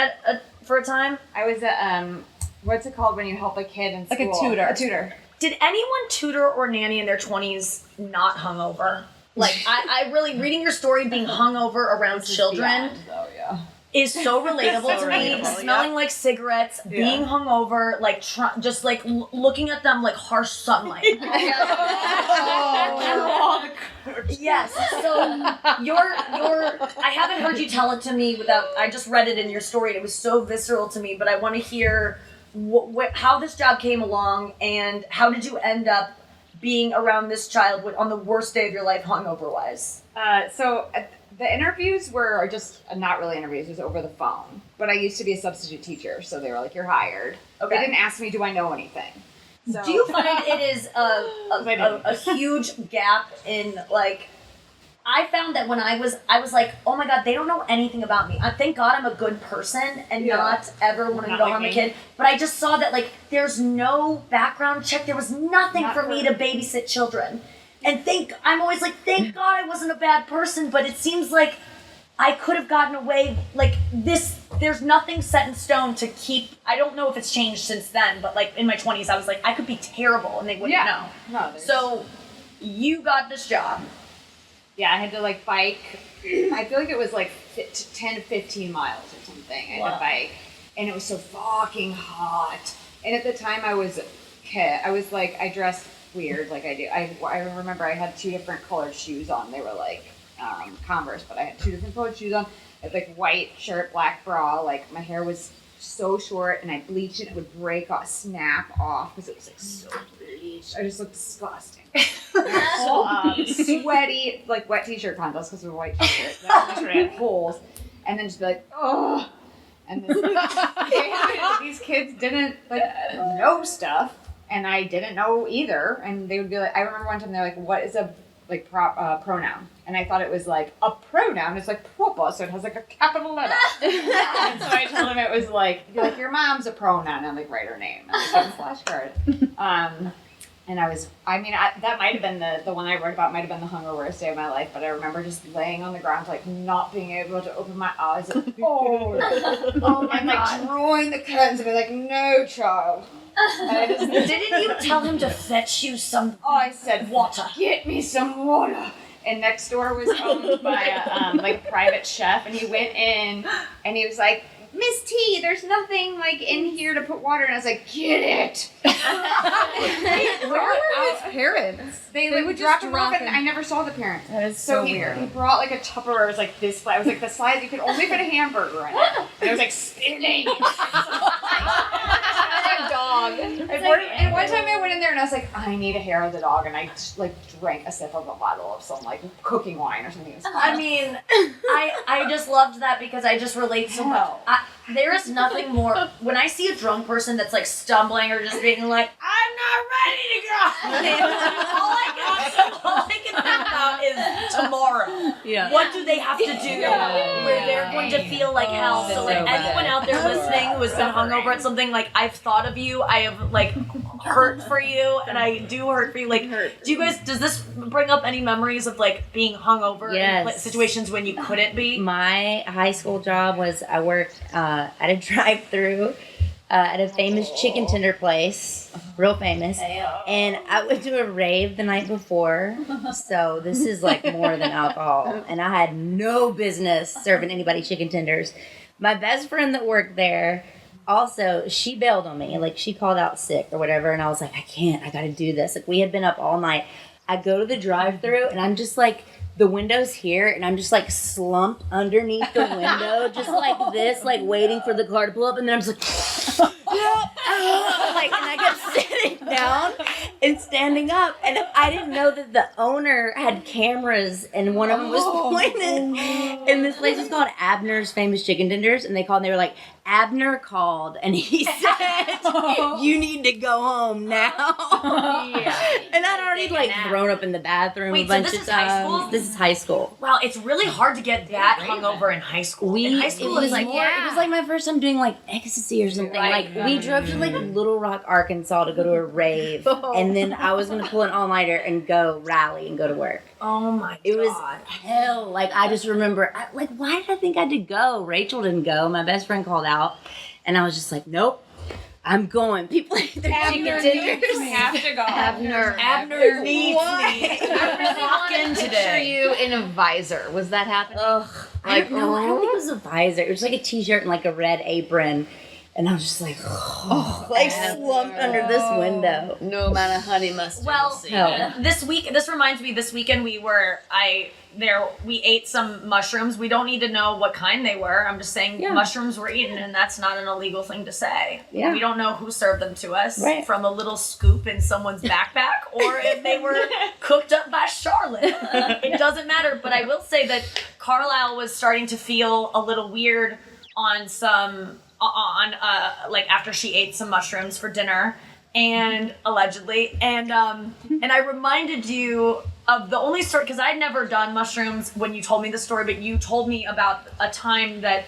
for a time. I was a what's it called when you help a kid in school? Like a tutor. A tutor. Did anyone tutor or nanny in their 20s not hungover? Like I really reading your story, being hungover around children. Is so relatable to me. Smelling like cigarettes, being hungover, like just like looking at them like harsh sunlight. Yes. So I haven't heard you tell it to me I just read it in your story and it was so visceral to me, but I want to hear how this job came along and how did you end up being around this child on the worst day of your life hungover wise? The interviews were just not really interviews, it was over the phone. But I used to be a substitute teacher, so they were like, you're hired. Okay. They didn't ask me, do I know anything? So. Do you find it is a huge gap in, like, I found that when I was like, oh my God, they don't know anything about me. Thank God I'm a good person and not ever wanting to harm a kid. But I just saw that, like, there's no background check. There was nothing for me to babysit children. And I'm always like, thank God I wasn't a bad person, but it seems like I could have gotten away, like, this, there's nothing set in stone to keep, I don't know if it's changed since then, but, like, in my 20s, I was like, I could be terrible, and they wouldn't know. No, so, you got this job. Yeah, I had to, like, bike, I feel like it was, like, 10 to 15 miles or something. I had to bike, and it was so fucking hot. And at the time, I was like, I dressed weird, like I do. I remember I had 2 different colored shoes on. They were, like, Converse, but I had 2 different colored shoes on. I had like white shirt, black bra. Like my hair was so short, and I bleached it. It would break off, snap off because it was like so bleached. I just looked disgusting. Sweaty, like wet t-shirt contest because it was a white t-shirt. That t-shirt had holes, and then just be like, oh. And then these kids didn't like know stuff, and I didn't know either. And they would be like, I remember one time they're like, "What is a like pronoun?" And I thought it was like a pronoun. It's like proper, so it has like a capital letter. And so I told him it was like your mom's a pronoun, and like write her name and like a flashcard. And that might have been the one I wrote about. Might have been the hungoverest day of my life. But I remember just laying on the ground, like not being able to open my eyes. Like, and like drawing the curtains, and be like, "No, child." And I just didn't you tell him to fetch you some? Oh, I said water. Get me some water. And next door was owned by a private chef, and he went in, and he was like, "Miss T, there's nothing like in here to put water." And I was like, "Get it!" Where were his parents? They would drop him off, and I never saw the parents. That is so weird. He brought like a Tupperware. It was like this size. It was like the size you could only fit a hamburger in it. And it was like spinning. Dog. And one time I went in there and I was like, I need a hair of the dog, and I like drank a sip of a bottle of some like cooking wine or something. I mean, I just loved that because I just relate so much. There is nothing more when I see a drunk person that's like stumbling or just being like, I'm not ready to go. all I can think about is tomorrow. Yeah. What do they have to do where they're going to feel like hell? So like anyone out there listening who has been hungover at something, like I've thought of you, I have like hurt for you, and I do hurt for you. Like, do you guys? Does this bring up any memories of like being hungover in situations when you couldn't be? My high school job was I worked at a drive-through at a famous chicken tender place, real famous, and I went to a rave the night before, so this is like more than alcohol, and I had no business serving anybody chicken tenders. My best friend that worked there, also, she bailed on me, like she called out sick or whatever, and I was like, I gotta do this. Like we had been up all night. I go to the drive-thru, and I'm just like, the window's here, and I'm just like slumped underneath the window, just like this, like waiting for the car to pull up, and then I'm just like, like, and I kept sitting down and standing up, and I didn't know that the owner had cameras, and one of them was pointed, and this place was called Abner's Famous Chicken Tenders, and they called, and they were like, Abner called, and he said, you need to go home now. And I'd already like thrown up in the bathroom a bunch of times. High school? This is high school. Wow, it's really hard to get that hungover in high school. In high school, it was like my first time doing like ecstasy or something. Right. Like we drove to like Little Rock, Arkansas to go to a rave, and then I was gonna pull an all-nighter and go rally and go to work. Oh my God. It was hell. Like I just remember, why did I think I had to go? Rachel didn't go. My best friend called out, and I was just like, nope. I'm going. People eat their chicken tenders. Have to go. Abner needs me. I really want to picture you in a visor. Was that happening? Ugh. I don't know. I don't think it was a visor. It was like a t-shirt and like a red apron. And I was just like, like slumped under this window. No amount of honey mustard. Well, this reminds me, this weekend we ate some mushrooms. We don't need to know what kind they were. I'm just saying mushrooms were eaten, and that's not an illegal thing to say. Yeah. We don't know who served them to us from a little scoop in someone's backpack, or if they were cooked up by Charlotte. It doesn't matter, but I will say that Carlisle was starting to feel a little weird on like after she ate some mushrooms for dinner, and allegedly, and I reminded you of the only story, because I'd never done mushrooms when you told me the story, but you told me about a time that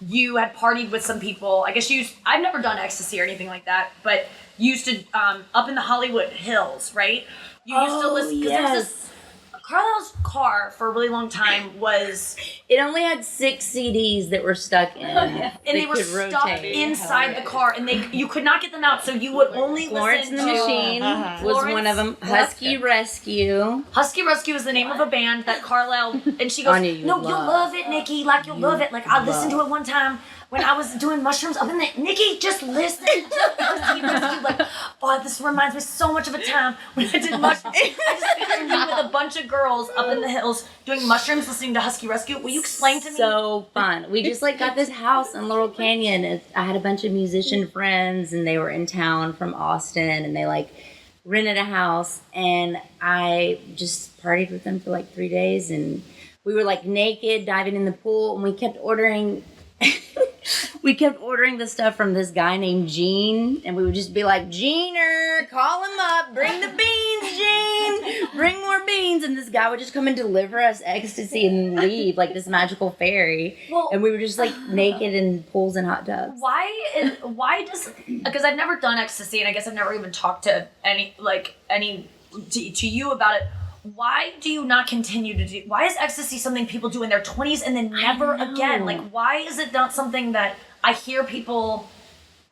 you had partied with some people. I guess I've never done ecstasy or anything like that, but you used to, up in the Hollywood Hills, right? You used to listen, because there was this, Carlisle's car for a really long time was... It only had 6 CDs that were stuck in. And they were stuck inside the car, and you could not get them out, so you would only Florence listen and the to... Machine was one of them. Husky Rescue. Husky Rescue is the name of a band that Carlisle... And she goes, you'll love it, Nikki. Like, you'll love it. Like, I listened to it one time when I was doing mushrooms up in the... Nikki, just listen to Husky Rescue. Like, oh, this reminds me so much of a time when I did mushrooms. I just pictured me with a bunch of girls up in the hills doing mushrooms, listening to Husky Rescue. Will you explain to me? So fun. We just got this house in Laurel Canyon. I had a bunch of musician friends, and they were in town from Austin, and they rented a house, and I just partied with them for 3 days, and we were naked, diving in the pool, and we kept ordering the stuff from this guy named Gene, and we would just be like, Gener, call him up, bring the beans, Gene, bring more beans, and this guy would just come and deliver us ecstasy and leave like this magical fairy, and we were just naked in pools and hot tubs. Why does, because I've never done ecstasy, and I guess I've never even talked to to you about it. Why do you not continue to do? Why is ecstasy something people do in their 20s and then never again? Why is it not something that I hear people?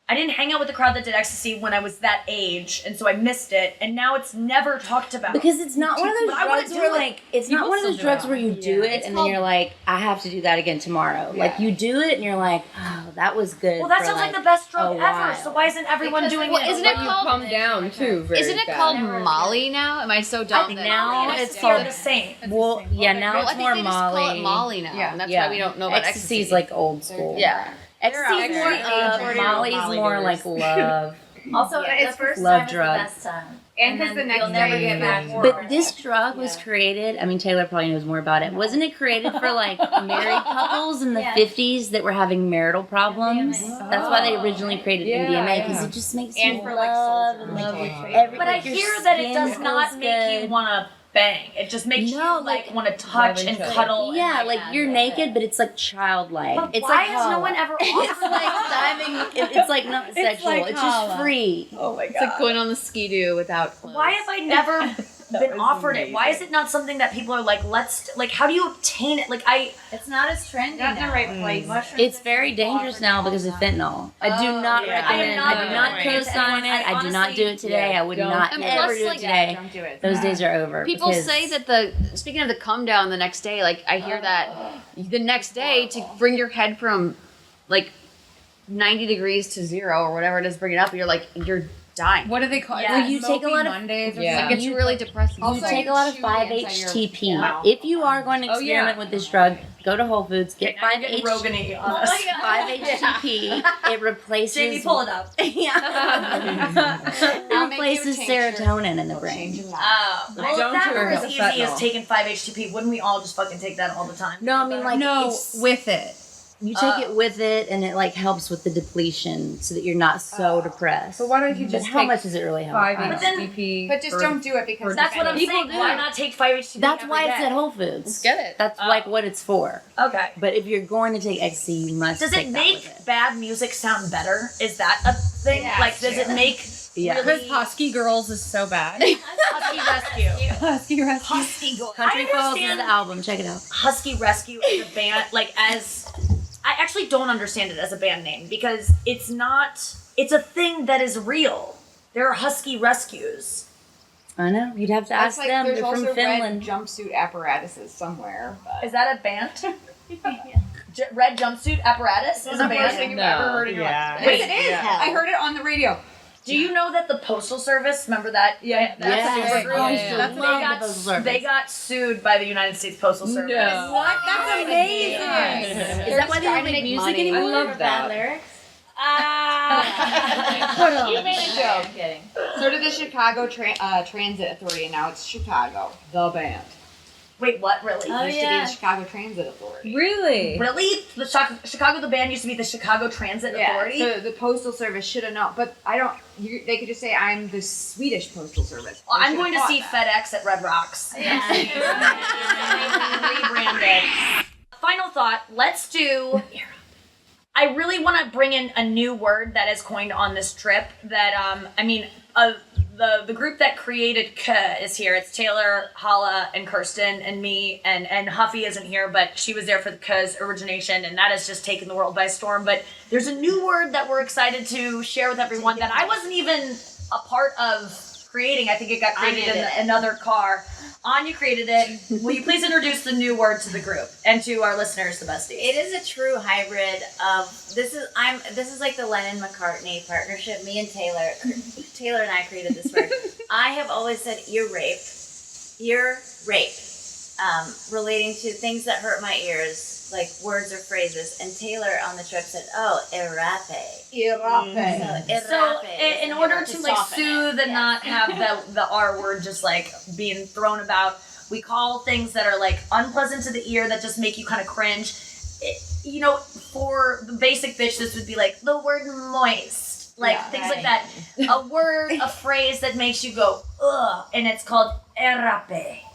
I didn't hang out with the crowd that did ecstasy when I was that age, and so I missed it. And now it's never talked about. Because it's not one of those drugs where it's not one of those drugs where you do it and then you're like, I have to do that again tomorrow. Yeah. You do it and you're like, oh, that was good. Well, that sounds like the best drug ever. So why isn't everyone doing it? Isn't it called? Come down too. Isn't it called Molly now? Am I so dumb? I think now it's called the same. Well, yeah, now it's more Molly. Just call it Molly now. Yeah, and that's why we don't know about ecstasy. Ecstasy's old school. Yeah. Ecstasy's more Molly's more love. Also, it's first love time drug. is the best time. And because the next day you get back. But this drug was created, Taylor probably knows more about it. Wasn't it created for married couples in the 50s that were having marital problems? That's why they originally created MDMA, because it just makes you love and love everything. But I hear that it does not make you want to bang. It just makes you want to touch and cuddle. Yeah, and you're naked, but it's childlike. But it's why has no one ever offered diving? It's not sexual. It's just free. Oh my god! It's like going on the ski-doo without clothes. Why have I never been offered it? Why is it not something that people are let's how do you obtain it? It's not as trendy. Not in the right place. It's very dangerous now because of fentanyl. I do not recommend. I do not co-sign it. I do not do it today. I would not ever do it today. Don't do it. Those days are over. People say that speaking of the come down the next day, I hear that the next day to bring your head from 90 degrees to 0 or whatever it is, bring it up, you're dying. What do they call it? Well, you take a lot of Mondays or it's really depressing. You take a lot of 5-HTP. If you are going to experiment with this drug, go to Whole Foods, get 5-HTP. It replaces. Jamie, pull it up. It replaces serotonin in the brain. Well, if that were as easy as taking 5-HTP, wouldn't we all just fucking take that all the time? No, with it. You take it with it, and it helps with the depletion, so that you're not so depressed. But why don't you just how much does it really help? 5-HTP. But just don't do it because that's what I'm saying. Why not take 5-HTP? That's why it's at Whole Foods. Let's get it. That's what it's for. Okay. But if you're going to take ecstasy, you must. Does it make bad music sound better? Is that a thing? Yeah, does it make? Yeah. Because Husky Girls is so bad. Husky Rescue. Husky Rescue. Husky Girls. Country Falls is the album. Check it out. Husky Rescue is a band. I actually don't understand it as a band name because it's not. It's a thing that is real. There are Husky Rescues. I know. You'd have to ask them. There's They're from also Finland. red jumpsuit apparatuses somewhere. Is that a band? Red Jumpsuit Apparatus is a the worst thing band. you've ever heard in your life. Wait, Yes, it is. yeah. I heard it on the radio. Do you know that the Postal Service? Remember that? Yeah. They got sued by the United States Postal Service. No. What? That's amazing. Is that why they don't make music money. anymore? I love that. lyrics? You made a joke. I'm kidding. So did the Chicago Transit Authority, and now it's Chicago, the band. Wait, what? Really? Oh, Used to be yeah. the Chicago Transit Authority. Really? Really? The Chicago, the band used to be the Chicago Transit Authority? So the Postal Service should have known, but I don't. They could just say I'm the Swedish Postal Service. Well, I'm going to see FedEx at Red Rocks. Rebranded. Final thought. Let's do I really want to bring in a new word that is coined on this trip that, the group that created K is here. It's Taylor, Hala, and Kerstin, and me, and Huffy isn't here, but she was there for the K's origination, and that has just taken the world by storm. But there's a new word that we're excited to share with everyone that I wasn't even a part of creating. I think it got created in another car. Anya created it. Will you please introduce the new word to the group and to our listeners, the besties? It is a true hybrid of this is like the Lennon McCartney partnership. Me and Taylor and I created this word. I have always said ear rape, relating to things that hurt my ears, like words or phrases. And Taylor on the trip said, erape. So in order to like soothe and not have the R word just like being thrown about, we call things that are like unpleasant to the ear that just make you kind of cringe. For the basic bitch, this would be like the word moist, like things like that. A word, a phrase that makes you go ugh, and it's called erape.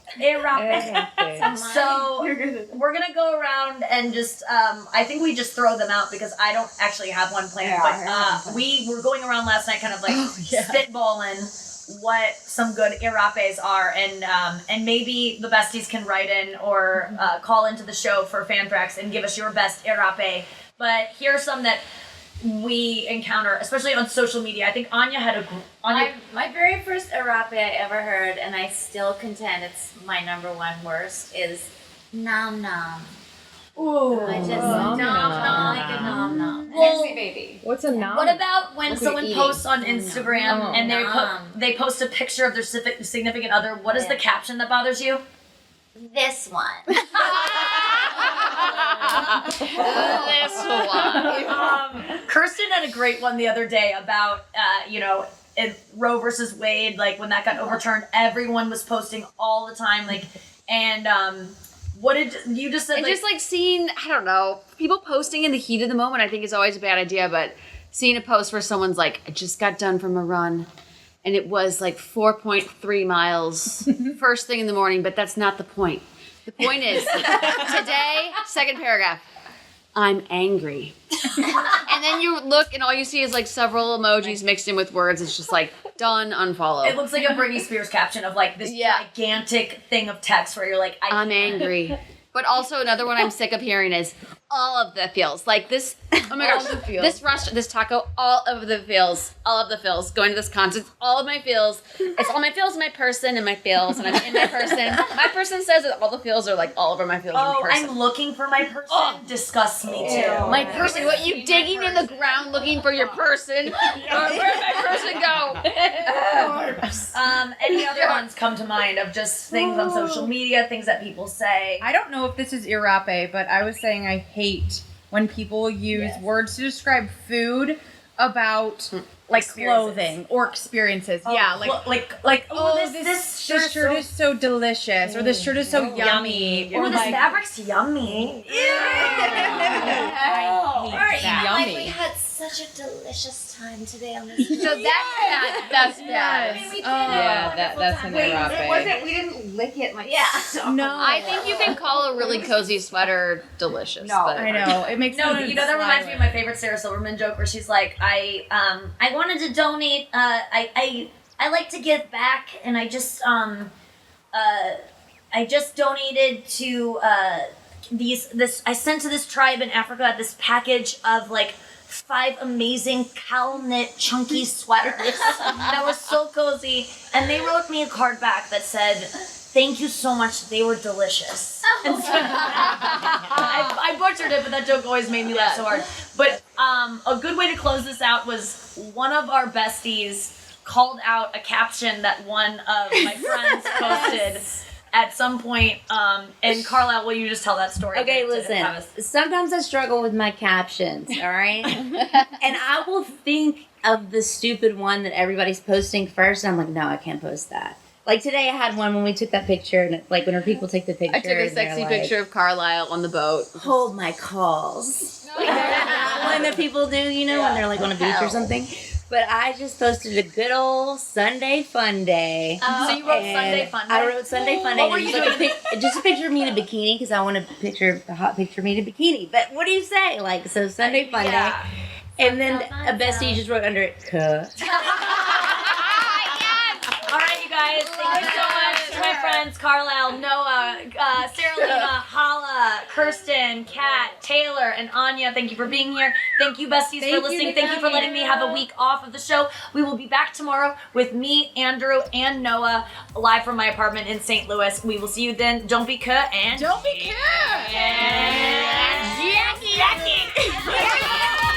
So we're gonna go around and just I think we just throw them out because I don't actually have one planned. But we were going around last night kind of like spitballing what some good irapes are, and maybe the besties can write in or call into the show for fan tracks and give us your best irape. But here are some that we encounter, especially on social media. I think Anya had my very first erape I ever heard, and I still contend it's my number one worst, is nom nom. Ooh. I just nom nom like a nom nom. Sexy baby. What's a nom? What about when someone posts on Instagram and they post a picture of their significant other? What is the caption that bothers you? This one. Kerstin had a great one the other day about, in Roe versus Wade, like when that got overturned, everyone was posting all the time, like, and what did you just said? And just like seeing, I don't know, people posting in the heat of the moment, I think is always a bad idea. But seeing a post where someone's like, I just got done from a run, and it was like 4.3 miles first thing in the morning, but that's not the point. The point is, today, second paragraph, I'm angry. And then you look and all you see is like several emojis mixed in with words. It's just like, done, unfollow. It looks like a Britney Spears caption of like this gigantic thing of text where you're like, I'm angry. But also another one I'm sick of hearing is all of the feels. Like this, oh my gosh, this restaurant, this taco, all of the feels, going to this concert, all of my feels. It's all my feels, my person, and my feels, and I'm in my person. My person says that all the feels are like all over my feels. Oh, I'm looking for my person. Disgusts me too. My person, what, you digging in the ground looking for your person? Where'd my person go? Any other ones come to mind of just things on social media, things that people say? I don't know if this is irape, but I was saying I hate when people use words to describe food about like clothing or experiences. This shirt is so delicious, or this shirt is so yummy, or this fabric's yummy. Like we had such a delicious time today on this. So that's bad. I mean, we did that's an irape. We didn't lick it like No. I think you can call a really cozy sweater delicious. No, but I know it makes that reminds me of my favorite Sarah Silverman joke where she's like, I wanted to donate. I like to give back, and I just donated to I sent to this tribe in Africa this package of like 5 amazing cowl knit chunky sweaters that were so cozy, and they wrote me a card back that said, "Thank you so much. They were delicious." And so, I butchered it, but that joke always made me laugh so hard. But a good way to close this out was one of our besties called out a caption that one of my friends posted at some point. And Carlisle, will you just tell that story? Okay, listen. Sometimes I struggle with my captions, all right? And I will think of the stupid one that everybody's posting first, and I'm like, no, I can't post that. Like today I had one when we took that picture, and like when people take the picture. I took a sexy picture of Carlisle on the boat. Hold my calls. Like that one that people do, when they're like on a beach or something. But I just posted a good old Sunday fun day. So you wrote Sunday fun day? I wrote Sunday fun day. What were you doing? Just a picture of me in a bikini because I want a hot picture of me in a bikini. But what do you say? Like, so Sunday fun day. And then a bestie just wrote under it, cut. All right, you guys. Thank you so much to my friends Carlisle, Noah, Cerelina, Hala, Kerstin, Kat, Taylor, and Anya. Thank you for being here. Thank you, besties, for listening. Thank you for letting me have a week off of the show. We will be back tomorrow with me, Andrew, and Noah live from my apartment in St. Louis. We will see you then. Don't be cut and Don't be cut. And Jackie.